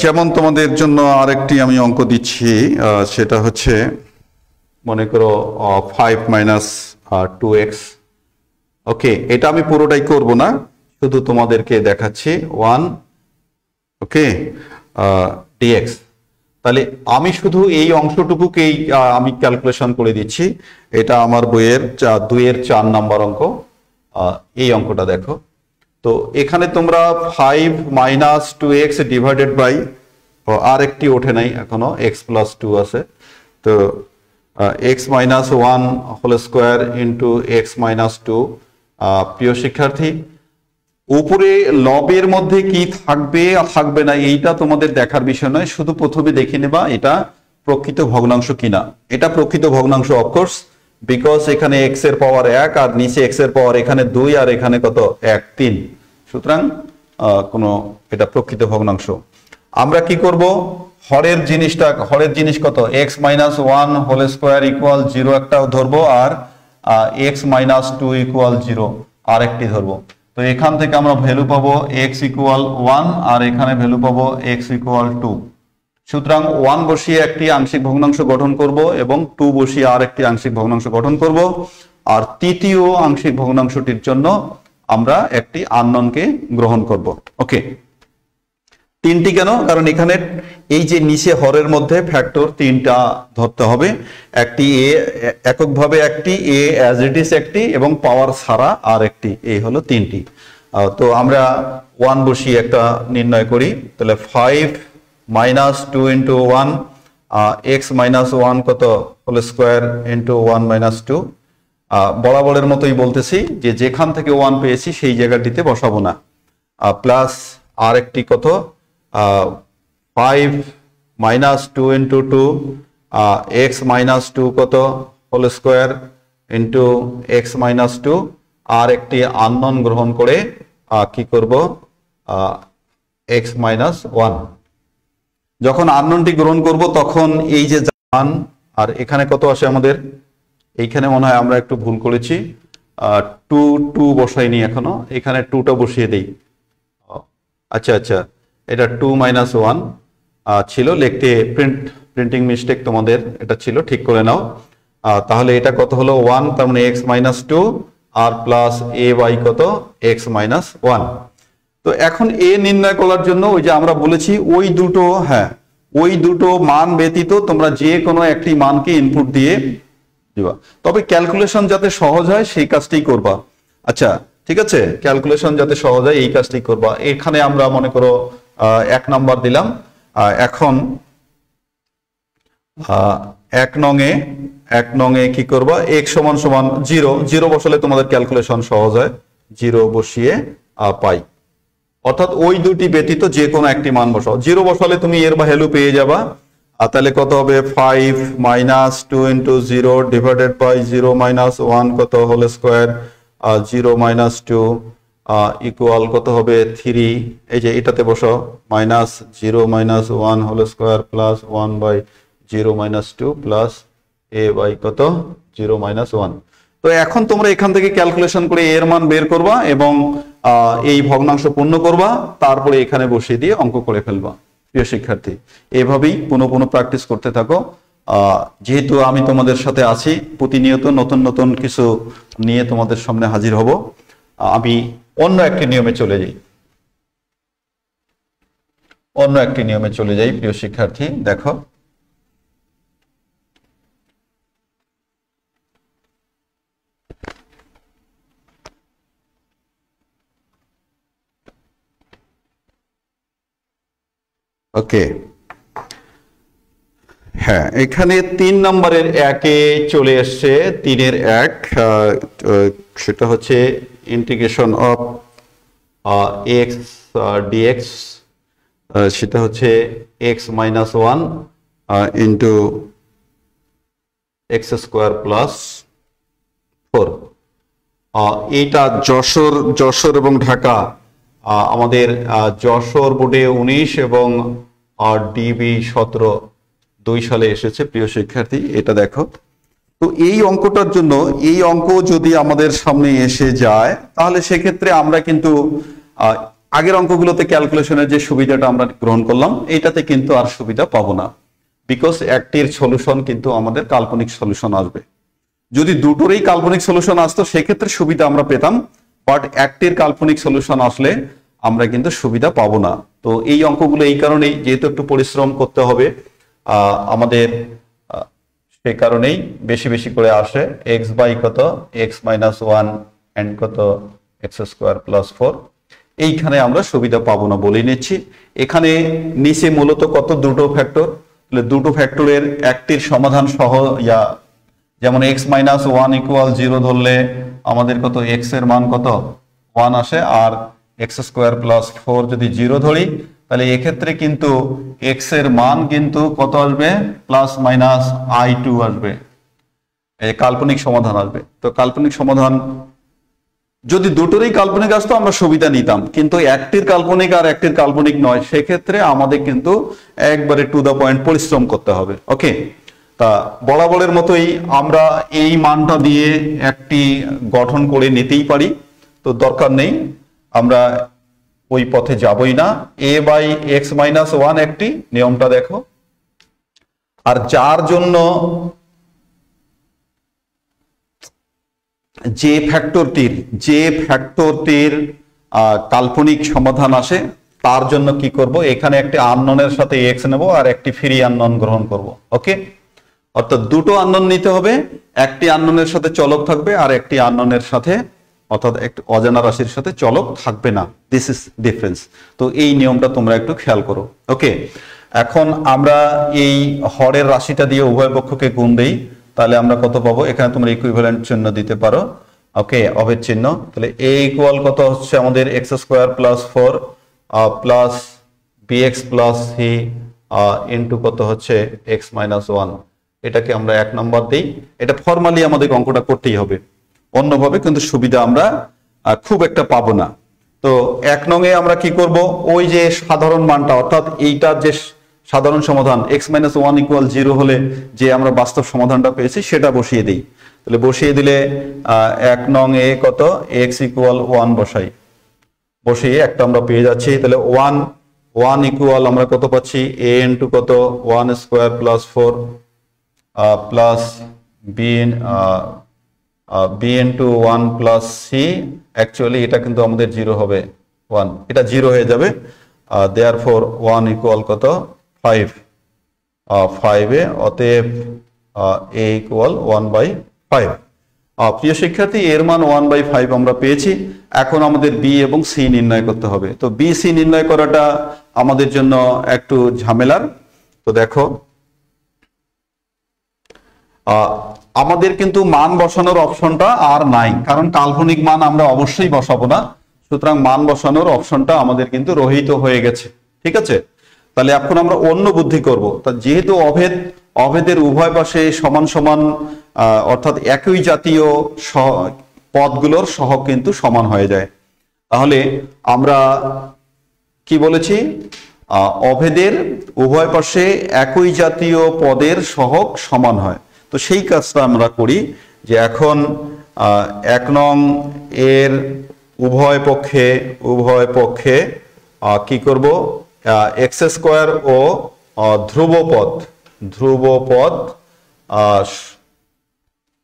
যেমন তোমাদের জন্য আরেকটি আমি অঙ্ক দিচ্ছি, সেটা হচ্ছে মনে করো 5 মাইনাস 2x। ওকে, এটা আমি পুরোটাই করব না, শুধু তোমাদেরকে দেখাচ্ছি 1 ওকে dx। তাহলে আমি শুধু এই অংশটুকুকেই আমি ক্যালকুলেশন করে দিচ্ছি। এটা আমার বইয়ের 2-এর 4 নাম্বার অঙ্ক। এই অঙ্কটা দেখো। তো এখানে তোমরা 5 মাইনাস 2x ডিভাইডেড বাই, আর একটি ওঠে নাই এখনো, x প্লাস 2 আছে। তো x minus 1 whole square into x minus 2। প্রিয় শিক্ষার্থী, উপরে লবের মধ্যে কি থাকবে না এইটা তোমাদের দেখার বিষয় নয়, শুধু প্রথমে দেখে নেবা এটা প্রকৃত ভগ্নাংশ কিনা। এটা প্রকৃত ভগ্নাংশ অফকোর্স, বিকজ এখানে x এর পাওয়ার 1 আর নিচে x এর পাওয়ার এখানে 2 আর এখানে কত 1 3, সুতরাং এটা প্রকৃত ভগ্নাংশ। আমরা কি করব, হরের জিনিস কত x minus 1 whole square equal 0 একটা ধরবো, আর x মাইনাস 2 ইকুয়াল 0 আর একটি ধরবো। তো এখান থেকে আমরা ভ্যালু পাবো x ইকুয়াল 1 আর এখানে ভ্যালু পাবো x ইকুয়াল 2। সুতরাং 1 বসিয়ে একটি আংশিক ভগ্নাংশ গঠন করব এবং 2 বসিয়ে আর একটি আংশিক ভগ্নাংশ গঠন করব। আর তৃতীয় আংশিক ভগ্নাংশটির জন্য আমরা একটি আননোনকে গ্রহণ করব। ওকে, তিনটি কেন? কারণ এখানে এই যে নিচে হরের মধ্যে ফ্যাক্টর 3টা ধরতে হবে। একটি এ এককভাবে, একটি এ অ্যাজ ইট ইজ একটি, এবং পাওয়ার ছাড়া আর একটি, এই হলো 3টি। তো আমরা 1 বসিয়ে একটা নির্ণয় করি। তাহলে 5 মাইনাস 2 ইন্টু 1 এক্স মাইনাস 1 কত হোল স্কোয়ার ইন্টু 1 মাইনাস 2। বরাবরের মতোই বলতেছি যে যেখান থেকে 1 পেয়েছি সেই জায়গাটিতে বসাবো না। প্লাস আর একটি কত 5 মাইনাস 2 ইন্টু 2 এক্স মাইনাস 2 কত whole square into x minus 2। আর একটি আননোন গ্রহণ করে কি করব, এক্স মাইনাস 1। যখন আননোনটি গ্রহণ করব তখন এই যে জান, আর এখানে কত আসে আমাদের, এইখানে মনে হয় আমরা একটু ভুল করেছি, 2 বসাইনি এখনো, এখানে 2টা বসিয়ে দেই। আচ্ছা, এটা 2 মাইনাস 1 ছিল, লিখতে প্রিন্টিং মিস্টেক তোমাদের এটা ছিল, ঠিক করে নাও। তাহলে এটা কত হলো 1, তার মানে এক্স মাইনাস 2 আর প্লাস এ বাই কত এক্স মাইনাস 1। তো এখন এ নির্ণয় করার জন্য ওই যে আমরা বলেছি ওই দুটো মান ব্যতীত তোমরা যে কোনো একটি মানকে ইনপুট দিয়ে দিবা। তবে ক্যালকুলেশন যাতে সহজ হয় সেই কাজটাই করবা। আচ্ছা ঠিক আছে, ক্যালকুলেশন যাতে সহজ হয় এই কাজটাই করবা। এখানে আমরা মনে করো 1 নাম্বার দিলাম। এখন 1 নং এ কি করবা, x সমান সমান 0 বসালে তোমাদের ক্যালকুলেশন সহজ হয়, 0 বসিয়ে পাই, অর্থাৎ ওই দুটি ব্যতীত যে কোনো একটি মান বসাও। 0 বসালে তুমি এর ভ্যালু পেয়ে যাবা। তাহলে কত হবে 5 minus 2 into 0 divided by 0 minus 1 কত হোল স্কোয়ার, 0 মাইনাস 2 ইকুয়াল কত হবে 3। এই যে এটাতে বসাও, minus 0 minus 1 whole square plus 1 by 0 minus 2 plus a by কত 0 মাইনাস 1। তো এখন তোমরা এখান থেকে ক্যালকুলেশন করে এর মান বের করবা এবং এই ভগ্নাংশ পূর্ণ করবা, তারপরে এখানে বসিয়ে দিয়ে অঙ্ক করে ফেলবা। প্রিয় শিক্ষার্থী, এভাবেই পুনঃ পুনঃ প্র্যাকটিস করতে থাকো। যেহেতু আমি তোমাদের সাথে আছি, প্রতিনিয়ত নতুন নতুন কিছু নিয়ে তোমাদের সামনে হাজির হব। আমি অন্য একটি নিয়মে চলে যাই। প্রিয় শিক্ষার্থী দেখো, ওকে হ্যাঁ, এখানে 3 নম্বরের 1-এ চলে এসছে 3-এর 1, সেটা হচ্ছে ইন্টিগ্রেশন অফ x dx, সেটা হচ্ছে x minus 1 into x square plus 4। এইটা যশোর এবং ঢাকা, আমাদের যশোর বোর্ডে 19 এবং ডিবি 17 2 সালে এসেছে। প্রিয় শিক্ষার্থী এটা দেখো, তো এই অঙ্কটার জন্য এই অঙ্ক যদি আমাদের সামনে এসে যায় তাহলে সেক্ষেত্রে আমরা কিন্তু আগের অঙ্কগুলোতে ক্যালকুলেশনের যে সুবিধাটা আমরা গ্রহণ করলাম এটাতে কিন্তু আর সুবিধা পাবো না, বিকজ একটির সলিউশন কিন্তু আমাদের কাল্পনিক সলিউশন আসবে। যদি দুটোরই কাল্পনিক সলিউশন আসতো সেক্ষেত্রে সুবিধা আমরা পেতাম, বাট একটির কাল্পনিক সলিউশন আসলে আমরা কিন্তু সুবিধা পাবো না। তো এই অঙ্কগুলো এই কারণেই, যেহেতু একটু পরিশ্রম করতে হবে আমাদের, সেই কারণেই বেশি বেশি করে আসে। x বাই কত x মাইনাস 1 এন্ড কত x স্কোয়ার প্লাস 4, এইখানে আমরা সুবিধা পাবো না বলে নিচ্ছি। এখানে নিচে মূলত কত দুটো ফ্যাক্টর, তাহলে দুটো ফ্যাক্টরের একটির সমাধান সহ যেমন x মাইনাস 1 ইকুয়াল 0 ধরলে আমাদের কত x এর মান কত 1 আসে, আর x স্কোয়ার প্লাস 4 যদি 0 ধরি তাহলে এক্ষেত্রে কিন্তু x এর মান কিন্তু কত আসবে প্লাস মাইনাস i2 আসবে, এই কাল্পনিক সমাধান আসবে। তো কাল্পনিক সমাধান যদি দুটোরই কাল্পনিক আসতো আমরা সুবিধা নিতাম, কিন্তু একটির কাল্পনিক আর একটির কাল্পনিক নয়, সেক্ষেত্রে আমাদের কিন্তু একবারে টু দা পয়েন্ট পরিশ্রম করতে হবে। ওকে, তা বরাবরের মতোই আমরা এই মানটা দিয়ে একটি গঠন করে নিতেই পারি, তো দরকার নেই, আমরা ওই পথে যাবই না। a বাই x মাইনাস 1 একটি নিয়মটা দেখো, আর যার জন্য যে ফ্যাক্টরটির কাল্পনিক সমাধান আসে তার জন্য কি করব, এখানে একটি আননোনের সাথে x নেব আর একটি ফ্রি আননোন গ্রহণ করব। ওকে, অর্থাৎ দুটো আননোন নিতে হবে, একটি আননোনের সাথে চলক থাকবে আর একটি আননোনের সাথে, অর্থাৎ একটি অজানা রাশির সাথে চলক থাকবে না। This is difference. তো এই নিয়মটা তোমরা একটু খেয়াল করো। ওকে, এখন আমরা এই হরের রাশিটা দিয়ে উভয় পক্ষকে গুণ দেই, তাহলে আমরা কত পাবো, এখানে তোমরা ইকুইভ্যালেন্ট চিহ্ন দিতে পারো। ওকে, অভেদ চিহ্ন, তাহলে a ইকুয়াল কত হচ্ছে আমাদের x square plus 4 plus bx plus c into কত হচ্ছে x মাইনাস 1। এটাকে আমরা 1 নম্বর দিই, এটা ফর্মালি আমাদের অঙ্কটা করতেই হবে, অন্যভাবে কিন্তু সুবিধা আমরা খুব একটা পাবো না। তো 1 নং এ আমরা কি করব, ওই যে সাধারণ মানটা, অর্থাৎ এইটার যে সাধারণ সমাধান x মাইনাস 1 ইকুয়াল 0 হলে যে আমরা বাস্তব সমাধানটা পেয়েছি সেটা বসিয়ে দিই। তাহলে বসিয়ে দিলে 1 নং এ কত x ইকুয়াল 1 বসাই, বসিয়ে একটা আমরা পেয়ে যাচ্ছি। তাহলে 1 ইকুয়াল আমরা কত পাচ্ছি, a ইন্টু কত 1 square plus 4 plus b into 1 plus c, actually এটা কিন্তু আমাদের 0 হবে, 1 এটা 0 হয়ে যাবে। দেয়ারফর 1 ইকুয়াল কত 5 এ, অতএব এ ইকুয়াল 1/5। প্রিয় শিক্ষার্থী, এর মান 1/5 আমরা পেয়েছি। এখন আমাদের বি এবং সি নির্ণয় করতে হবে। তো বি সি নির্ণয় করাটা আমাদের জন্য একটু ঝামেলার। তো দেখো, আমাদের কিন্তু মান বসানোর অপশনটা আর নাই, কারণ কাল্পনিক মান আমরা অবশ্যই বসাবো না। সুতরাং মান বসানোর অপশনটা আমাদের কিন্তু রহিত হয়ে গেছে। ঠিক আছে, তাহলে এখন আমরা অন্য বুদ্ধি করব। তা যেহেতু অভেদের উভয় পাশে সমান সমান অর্থাৎ একই জাতীয় পদগুলোর সহগ কিন্তু সমান হয়ে যায়, তাহলে আমরা কি বলেছি, অভেদের উভয় পাশে একই জাতীয় পদের সহগ সমান হয়। তো সেই কাজটা আমরা করি যে এখন 1 নং এর উভয় পক্ষে কি করব, এক্স স্কোয়ার ও ধ্রুবপদ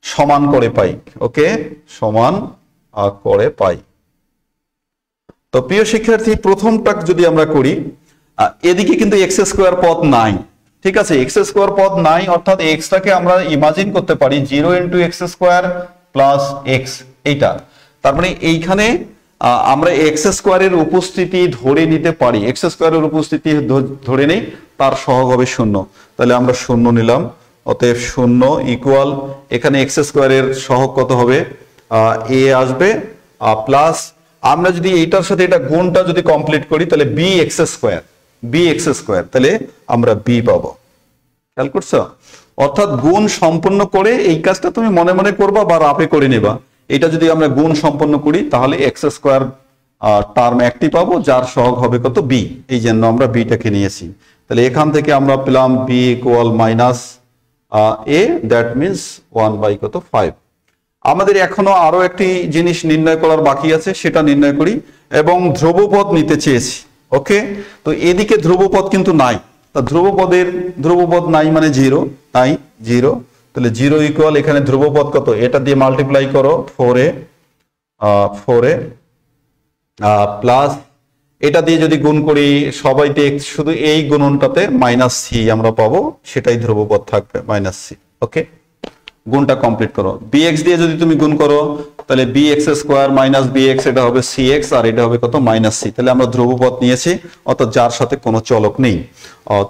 সমান করে পাই। ওকে, সমান করে পাই। তো প্রিয় শিক্ষার্থী, প্রথমটা যদি আমরা করি, এদিকে কিন্তু এক্স স্কোয়ার পদ নাই। ঠিক আছে, এক্স স্কোয়ার পদ নাই, অর্থাৎ এক্সটাকে আমরা ইমাজিন করতে পারি 0 × এক্স স্কোয়ার প্লাস এক্স, এইটা। তার মানে এইখানে আমরা এক্স স্কোয়ারের উপস্থিতি ধরে নিতে পারি। এক্স স্কোয়ারের উপস্থিতি ধরে নেই, তার সহগ হবে 0। তাহলে আমরা 0 নিলাম। অতএব 0 ইকুয়াল, এখানে এক্স স্কোয়ারের সহগ কত হবে, এ আসবে, প্লাস আমরা যদি এইটার সাথে এটা গুণটা যদি কমপ্লিট করি, তাহলে বি এক্স স্কোয়ার, তাহলে আমরা বি পাবো। খেয়াল করছো? অর্থাৎ গুণ সম্পন্ন করে এই কাজটা তুমি মনে মনে করবা বা রাপে করে নেবা। এটা যদি আমরা গুণ সম্পন্ন করি, তাহলে এক্স স্কোয়ার টার্ম একটি পাবো, যার সহগ হবে কত, বি। এই জন্য আমরা বিটাকে নিয়েছি। তাহলে এখান থেকে আমরা পেলাম b equal minus a, that means 1/5। আমাদের এখনো আরো একটি জিনিস নির্ণয় করার বাকি আছে, সেটা নির্ণয় করি। এবং ধ্রুবপদ নিতে চেয়েছি। ওকে, তো এদিকে ধ্রুবপদ কিন্তু নাই। তা ধ্রুবপদ নাই মানে 0, নাই 0। তাহলে 0 ইকুয়াল, এখানে ধ্রুবপদ কত, এটা দিয়ে মাল্টিপ্লাই করো 4a প্লাস এটা দিয়ে যদি গুণ করি সবাইতে শুধু এই গুণনটাতে মাইনাস সি আমরা পাবো, সেটাই ধ্রুবপদ থাকবে মাইনাস সি। ওকে, গুণটা কমপ্লিট করো। বিএক্স দিয়ে যদি তুমি গুণ করো, তাহলে বিএক্স স্কোয়ার মাইনাস বিএক্স, এটা হবে সিএক্স, আর এটা হবে কত, মাইনাস সি। তাহলে আমরা ধ্রুবপদ নিয়েছি, অর্থাৎ যার সাথে কোনো চলক নেই।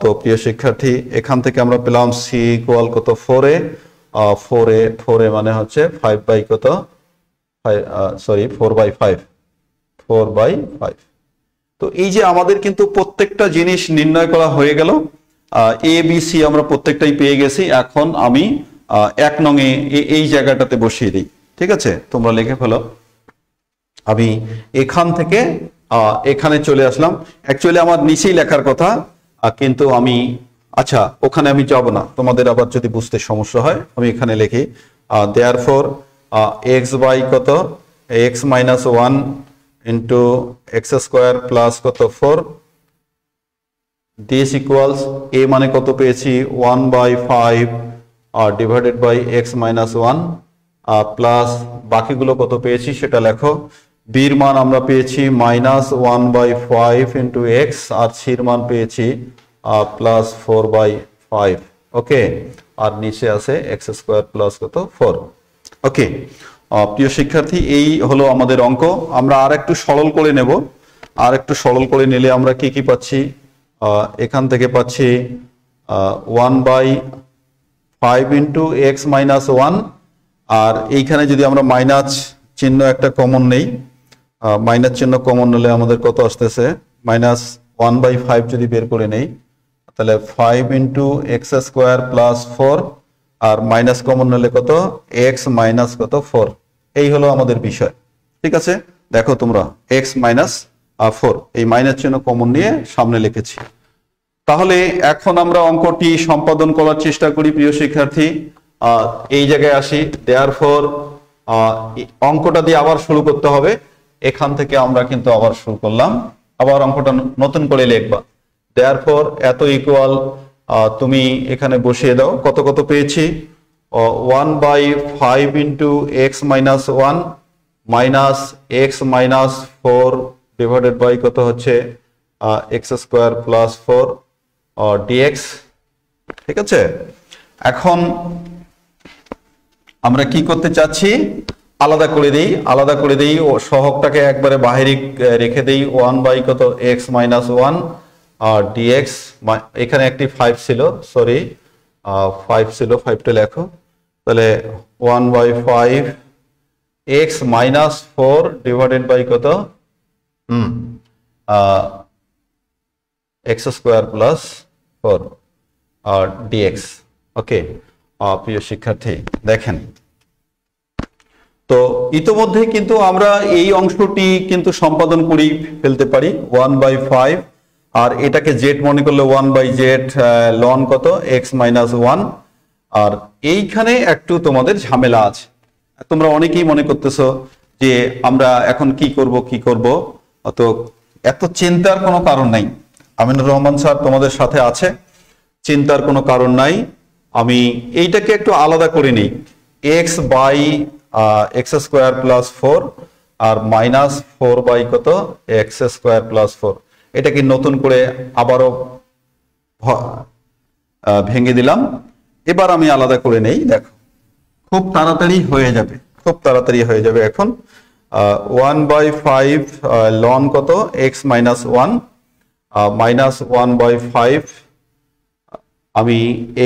তো প্রিয় শিক্ষার্থী, এখান থেকে আমরা পেলাম সি ইকুয়াল কত, 4a। 4a মানে হচ্ছে 4/5। তো এই যে আমাদের কিন্তু প্রত্যেকটা জিনিস নির্ণয় করা হয়ে গেল, এ বি সি আমরা প্রত্যেকটাই পেয়ে গেছি। এখন আমি 1 নং এ এই জায়গাটাতে বসিয়ে দিই। ঠিক আছে, তোমরা লিখে ফেলো। আমি এখান থেকে এখানে চলে আসলাম। অ্যাকচুয়ালি আমার নিচেই লেখার কথা, কিন্তু আমি আচ্ছা ওখানে আমি যাব না, তোমাদের আবার যদি বুঝতে সমস্যা হয় আমি এখানে লিখি। দেয়ারফর এক্স বাই কত, x minus 1 into x square plus কত 4, দিস ইকুয়ালস এ মানে কত পেয়েছি 1/5 ডিভাইডেড বাই এক্স মাইনাস 1 প্লাস বাকিগুলো কত পেয়েছি সেটা লেখো। বির মান আমরা পেয়েছি মাইনাস 1/5 ইন্টু এক্স, আর সির মান পেয়েছি প্লাস 4/5। ওকে, আর নিচে আছে এক্স স্কোয়ার প্লাস কত 4। ওকে, প্রিয় শিক্ষার্থী, এই হলো আমাদের অঙ্ক। আমরা আর একটু সরল করে নেব। আর একটু সরল করে নিলে আমরা কি কি পাচ্ছি, এখান থেকে পাচ্ছি 1/5 ইন্টু এক্স মাইনাস 1, আর এইখানে যদি আমরা মাইনাস চিহ্ন একটা কমন নেই, মাইনাস চিহ্ন কমন নিলে আমাদের কত আসতেছে, মাইনাস 1/5 যদি বের করে নেই, তাহলে 5 ইন্টু এক্স স্কোয়ার প্লাস 4, আর মাইনাস কমন নিলে কত, এক্স মাইনাস কত 4। এই হলো আমাদের বিষয়। ঠিক আছে, দেখো তোমরা এক্স মাইনাস 4, এই মাইনাস চিহ্ন কমন নিয়ে সামনে লিখেছি। তাহলে এখন আমরা অঙ্কটি সম্পাদন করার চেষ্টা করি। প্রিয় শিক্ষার্থী, এই জায়গায় আসি। দেয়ারফর অঙ্কটা দিয়ে আবার শুরু করতে হবে। এখান থেকে আমরা কিন্তু আবার শুরু করলাম, আবার অঙ্কটা নতুন করে লিখবা। দেয়ারফর এত ইকুয়াল, তুমি এখানে বসিয়ে দাও কত কত পেয়েছি, 1/5 into x minus 1 minus x minus 4 divided by কত হচ্ছে এক্স স্কোয়ার প্লাস 4 ডিএক্স। ঠিক আছে, এখন আমরা কি করতে চাচ্ছি, আলাদা করে দেই ও সহগটাকে একবারে বাইরে রেখে দেই। 1 বাই কত x মাইনাস 1 আর dx, এখানে একটি 5 ছিল, সরি 5 ছিল, 5টা লেখো, তাহলে 1 by 5 x minus 4 divided by কত x স্কয়ার প্লাস 4 আর dx। ওকে প্রিয় শিক্ষার্থী দেখেন, তো ইতোমধ্যে কিন্তু আমরা এই অংশটি কিন্তু সম্পাদন করে ফেলতে পারি। 1 বাই 5 আর এটাকে z মনে করলে 1 বাই z লন কত x মাইনাস 1। আর এইখানে একটু তোমাদের ঝামেলা আছে, তোমরা অনেকেই মনে করতেছো যে আমরা এখন কি করব, তো এত চিন্তার কোনো কারণ নাই। আমিনুর রহমান স্যার তোমাদের সাথে আছে, চিন্তার কোনো কারণ নাই। আমি এইটাকে একটু আলাদা করে নিই, x by x square plus 4 আর মাইনাস 4 বাই কত x স্কয়ার প্লাস 4, এটাকে নতুন করে আবারও ভেঙে দিলাম। এবার আমি আলাদা করে নেই, দেখো খুব তাড়াতাড়ি হয়ে যাবে। এখন 1 বাই 5 লন কত x মাইনাস 1 মাইনাস 1 বাই 5, আমি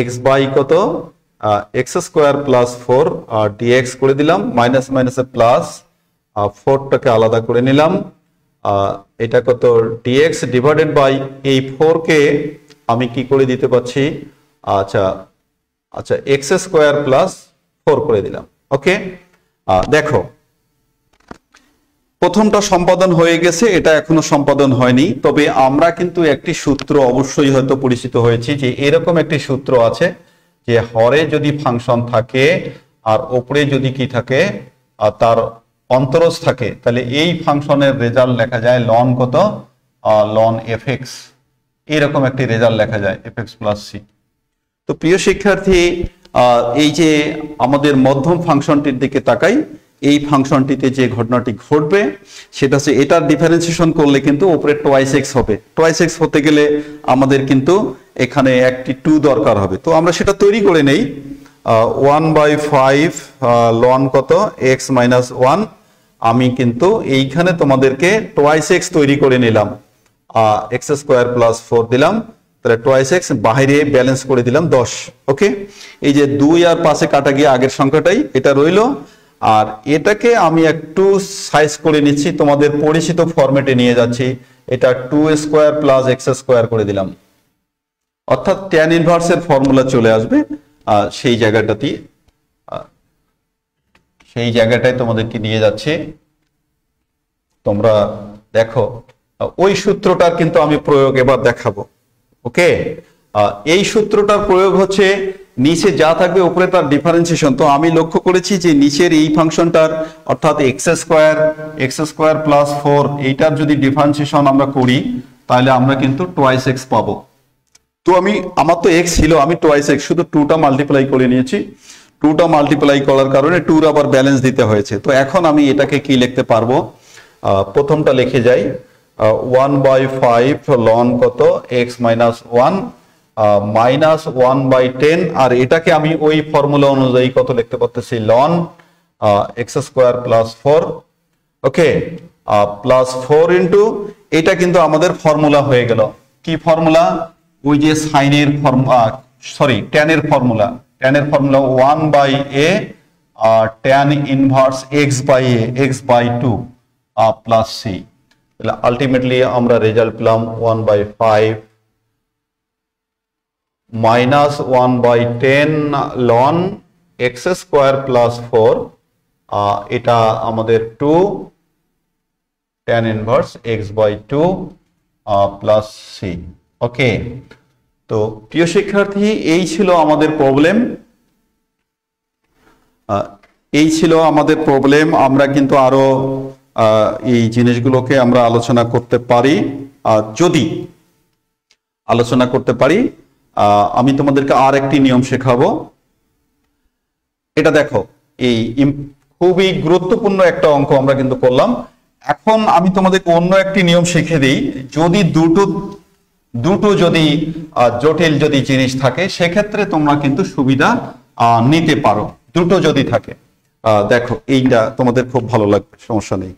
x বাই কত x স্কয়ার প্লাস 4 আর dx করে দিলাম, মাইনাস মাইনাসে প্লাস, 4টাকে আলাদা করে নিলাম, এটা কত dx ডিভাইডেড বাই এই 4 কে আমি কি করে দিতে পাচ্ছি, আচ্ছা x স্কয়ার প্লাস 4 করে দিলাম। ওকে দেখো প্রথমটা সম্পাদন হয়ে গেছে, এটা এখনো সম্পাদন হয়নি। তবে আমরা কিন্তু একটি সূত্র অবশ্যই হয়তো পরিচিত হয়েছি, যে এরকম একটি সূত্র আছে যে হরে যদি ফাংশন থাকে আর উপরে যদি কি থাকে আর তার অন্তরজ থাকে, তাহলে এই ফাংশনের রেজাল্ট লেখা যায় লন কত লন fx, এরকম একটি রেজাল্ট লেখা যায় fx প্লাস c। তো প্রিয় শিক্ষার্থী এই যে আমাদের মধ্যম ফাংশনটির দিকে তাকাই, এই ফাংশনটিতে যে ঘটনাটি ঘটবে সেটা হচ্ছে এটার ডিফারেন্সিয়েশন করলে কিন্তু উপরে টোয়াইস এক্স হবে। টোয়াইস এক্স হতে গেলে আমাদের কিন্তু এখানে একটি 2 দরকার হবে, তো আমরা সেটা তৈরি করে নেই। 1 বাই 5 লন কত x মাইনাস 1, আমি কিন্তু এইখানে তোমাদেরকে টোয়াইস এক্স তৈরি করে নিলাম, x স্কয়ার প্লাস 4 দিলাম, তাহলে টোয়াইস এক্স বাইরে ব্যালেন্স করে দিলাম 10। ওকে, এই যে 2 আর 5-এ কাটা গিয়ে আগের সংখ্যাটাই এটা রইলো, আর এটাকে আমি একটু সাইজ করে নিচ্ছি, তোমাদের পরিচিত ফরম্যাটে নিয়ে যাচ্ছি, এটা 2 স্কয়ার প্লাস x স্কয়ার করে দিলাম, অর্থাৎ tan ইনভার্সের ফর্মুলা চলে আসবে। সেই জায়গাটায় তোমাদেরকে নিয়ে যাচ্ছে, তোমরা দেখো ওই সূত্রটার কিন্তু আমি প্রয়োগ এবার দেখাবো। ওকে, এই সূত্রটার প্রয়োগ হচ্ছে নিচে যা থাকবে উপরে তার ডিফারেন্সিয়েশন। তো আমি লক্ষ্য করেছি যে নিচের এই ফাংশনটার অর্থাৎ x স্কয়ার প্লাস 4 এইটার যদি ডিফারেন্সিয়েশন আমরা করি তাহলে আমরা কিন্তু টোয়াইস x পাবো। তো আমার তো x ছিল, আমি টোয়াইস x শুধু 2টা মাল্টিপ্লাই করে নিয়েছি, 2টা মাল্টিপ্লাই করার কারণে 2 আবার ব্যালেন্স দিতে হয়েছে। তো এখন আমি এটাকে কি লিখতে পারবো, প্রথমটা লিখে যাই, 1 বাই 5 লন কত x মাইনাস 1 মাইনাস 1 বাই 10, আর এটাকে আমি ওই ফর্মুলা অনুযায়ী কত লিখতে পারতেছি লন x স্কয়ার প্লাস 4। ওকে, প্লাস 4 ইন্টু এটা কিন্তু আমাদের ফর্মুলা হয়ে গেল। কি ফর্মুলা, ওই যে সাইনের tan এর formula 1 by a tan inverse x by a x by 2 plus c। তাহলে আলটিমেটলি আমরা রেজাল্ট পেলাম 1 বাই 5 মাইনাস 1 বাই 10 লন x স্কয়ার প্লাস 4, এটা আমাদের 2 tan inverse x by 2 plus c। Okay, তো প্রিয় শিক্ষার্থী এই ছিল আমাদের প্রবলেম। আমরা কিন্তু আরো এই জিনিসগুলোকে আমরা আলোচনা করতে পারি, যদি আলোচনা করতে পারি। আমি তোমাদেরকে আর একটি নিয়ম শেখাবো, এটা দেখো এই খুবই গুরুত্বপূর্ণ একটা অঙ্ক আমরা কিন্তু করলাম। এখন আমি তোমাদেরকে অন্য একটি নিয়ম শিখে দিই, যদি দুটো দুটো যদি জটিল যদি জিনিস থাকে সেক্ষেত্রে তোমরা কিন্তু সুবিধা নিতে পারো, দুটো যদি থাকে। দেখো এইটা তোমাদের খুব ভালো লাগবে, সমস্যা নেই।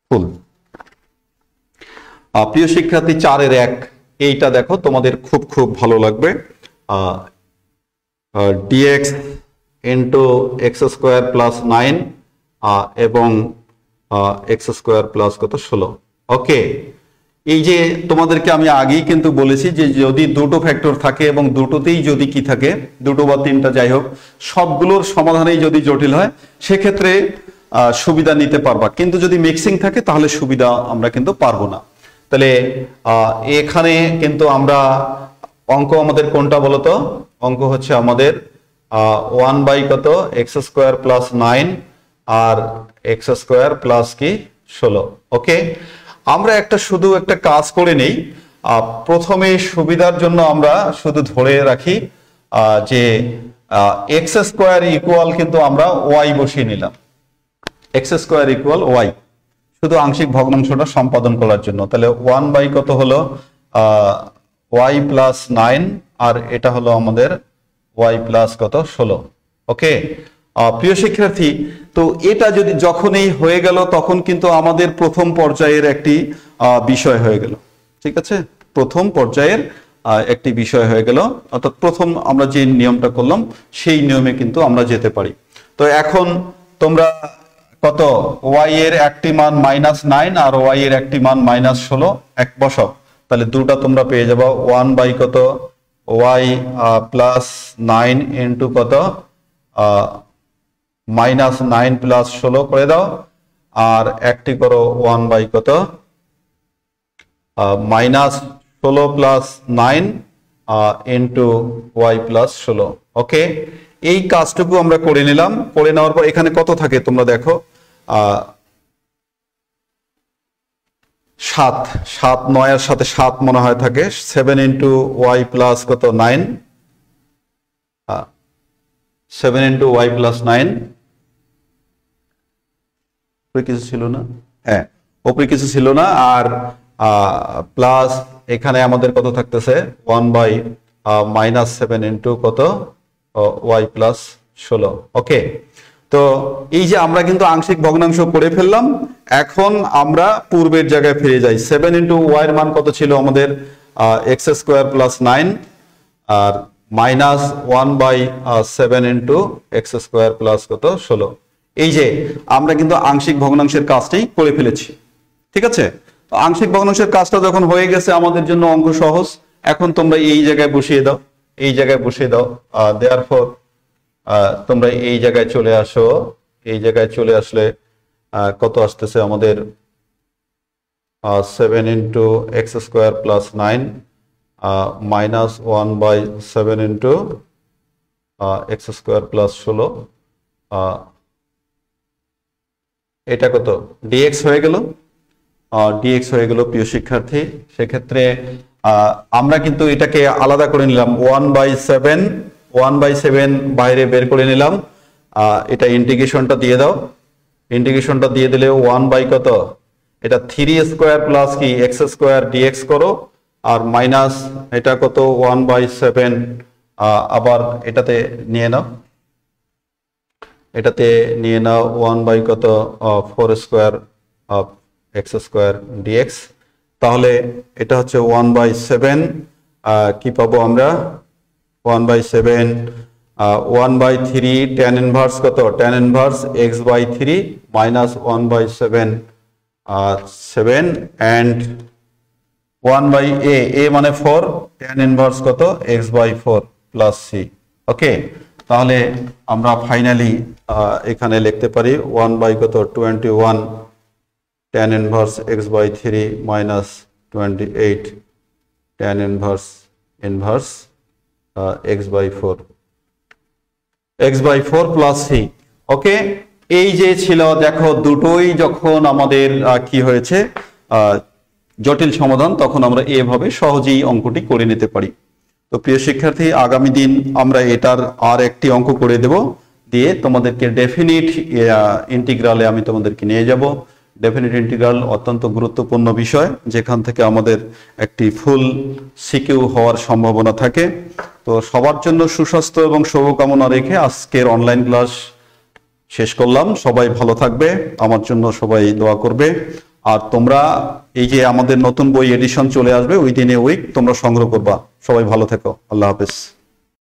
ফুল প্রিয় শিক্ষার্থী 4-এর 1 এইটা দেখো তোমাদের খুব খুব ভালো লাগবে। dx into x square plus 9 এবং এক্স স্কোয়ার প্লাস কত 16। ওকে, এই যে তোমাদেরকে আমি আগেই কিন্তু বলেছি যে যদি দুটো ফ্যাক্টর থাকে এবং দুটোতেই যদি কি থাকে, দুটো বা তিনটা যাই হোক, সবগুলোর সমাধানেই যদি জটিল হয় সেক্ষেত্রে সুবিধা নিতে পারবা, কিন্তু যদি মিক্সিং থাকে তাহলে সুবিধা আমরা কিন্তু পারবো না। তাহলে এখানে কিন্তু আমরা অঙ্ক আমাদের কোনটা বলতো, অঙ্ক হচ্ছে আমাদের 1 বাই কত এক্স স্কোয়ার প্লাস 9 আর এক্স স্কোয়ার প্লাস কি 16। ওকে, আমরা শুধু একটা কাজ করে নেই। প্রথমে সুবিধার জন্য আমরা শুধু ধরে রাখি যে এক্স স্কোয়ার ইকুয়াল কিন্তু আমরা ওয়াই বসিয়ে নিলাম, এক্স স্কোয়ার ইকুয়াল ওয়াই, শুধু আংশিক ভগ্নাংশটা সম্পাদন করার জন্য। তাহলে 1 বাই কত হলো ওয়াই প্লাস 9 আর এটা হলো আমাদের ওয়াই প্লাস কত 16। ওকে প্রিয় শিক্ষার্থী, তো এটা যদি যখনই হয়ে গেল তখন কিন্তু আমাদের প্রথম পর্যায়ের একটি বিষয় হয়ে গেল। ঠিক আছে, প্রথম পর্যায়ের একটি বিষয় হয়ে গেল, অর্থাৎ প্রথম আমরা যে নিয়মটা করলাম সেই নিয়মে কিন্তু আমরা যেতে পারি। তো এখন তোমরা কত ওয়াই এর একটি মান -9 আর ওয়াই এর একটি মান -16 এক বসাও, তাহলে দুটা তোমরা পেয়ে যাবো 1 বাই কত ওয়াই প্লাস 9 ইন্টু কত -9 প্লাস 16 করে দাও, আর একটি করো 1 বাই কত -16 প্লাস 9 ইন্টু ওয়াই প্লাস 16। ওকে, এই কাজটুকু আমরা করে নিলাম। করে নেওয়ার পর এখানে কত থাকে তোমরা দেখো 7, 9 এর সাথে 7 মনে হয় থাকে, 7 ইন্টু ওয়াই প্লাস কত 9, 7 ইন্টু ওয়াই প্লাস 9, কিছু ছিল না, হ্যাঁ ওপরে কিছু ছিল না, আর প্লাস এখানে আমাদের কত থাকতেছে 1 বাই -7 ইন্টু কত ওয়াই প্লাস 16। ওকে, তো এই যে আমরা কিন্তু আংশিক ভগ্নাংশ করে ফেললাম, এখন আমরা পূর্বের জায়গায় ফিরে যাই। 7 ইন্টু ওয়াই এর মান কত ছিল আমাদের এক্স স্কোয়ার প্লাস 9 আর -1 by 7 into x square plus কত 16। এই যে আমরা কিন্তু আংশিক ভগ্নাংশের কাজটাই করে ফেলেছি। ঠিক আছে, তো আংশিক ভগ্নাংশের কাজটা যখন হয়ে গেছে আমাদের জন্য অঙ্ক সহজ। এখন তোমরা এই জায়গায় বসিয়ে দাও, এই জায়গায় বসিয়ে দাও। দেয়ারফর তোমরা এই জায়গায় চলে আসো, এই জায়গায় চলে আসলে কত আসতেছে আমাদের 7 into x square plus 9 -1 by 7 into x square plus 16, এটা কত ডিএক্স হয়ে গেল, ডিএক্স হয়ে গেল প্রিয় শিক্ষার্থী। সেক্ষেত্রে আমরা কিন্তু এটাকে আলাদা করে নিলাম, 1 বাই 7 বাইরে বের করে নিলাম। এটা ইন্টিগ্রেশনটা দিয়ে দাও, ইন্টিগ্রেশনটা দিয়ে দিলে 1 বাই কত এটা 3 স্কোয়ার প্লাস কি এক্স স্কোয়ার ডিএক্স করো, আর মাইনাস এটা কত 1 বাই 7 আবার এটাতে নিয়ে নাও, এটাতে নিয়ে নাও 1 বাই কত 4 স্কোয়ার এক্স স্কোয়ার ডিএক্স। তাহলে এটা হচ্ছে 1 বাই 7, কি পাবো আমরা 1 বাই 7 1 বাই 3 tan ইনভার্স কত tan inverse x by 3 minus 1 by 7 7 and 1 by a মানে 4 tan ইনভার্স কত x by 4 plus c। Okay, তাহলে আমরা ফাইনালি এখানে লিখতে পারি 1 বাই কত 21 tan inverse x by 3 minus 28 tan inverse x by 4 plus c। Okay, এই যে ছিল দেখো দুটোই যখন আমাদের কি হয়েছে জটিল সমাধান, তখন আমরা এভাবে সহজেই অঙ্কটি করে নিতে পারি। তো প্রিয় শিক্ষার্থী, আগামী দিন আমরা এটার আর একটি অঙ্ক করে দেব, দিয়ে তোমাদেরকে ডেফিনিট ইন্টিগ্রালে আমি তোমাদেরকে নিয়ে যাব। ডেফিনিট ইন্টিগ্রাল অত্যন্ত গুরুত্বপূর্ণ বিষয়, যেখান থেকে আমাদের একটি ফুল সিকিউ হওয়ার সম্ভাবনা থাকে। তো সবার জন্য সুস্বাস্থ্য এবং শুভকামনা রেখে আজকের অনলাইন ক্লাস শেষ করলাম। সবাই ভালো থাকবে, আমার জন্য সবাই দোয়া করবে। আর তোমরা এই যে আমাদের নতুন বই এডিশন চলে আসবে উইদিন এ উইক, তোমরা সংগ্রহ করবা। সবাই ভালো থেকো, আল্লাহ হাফেজ।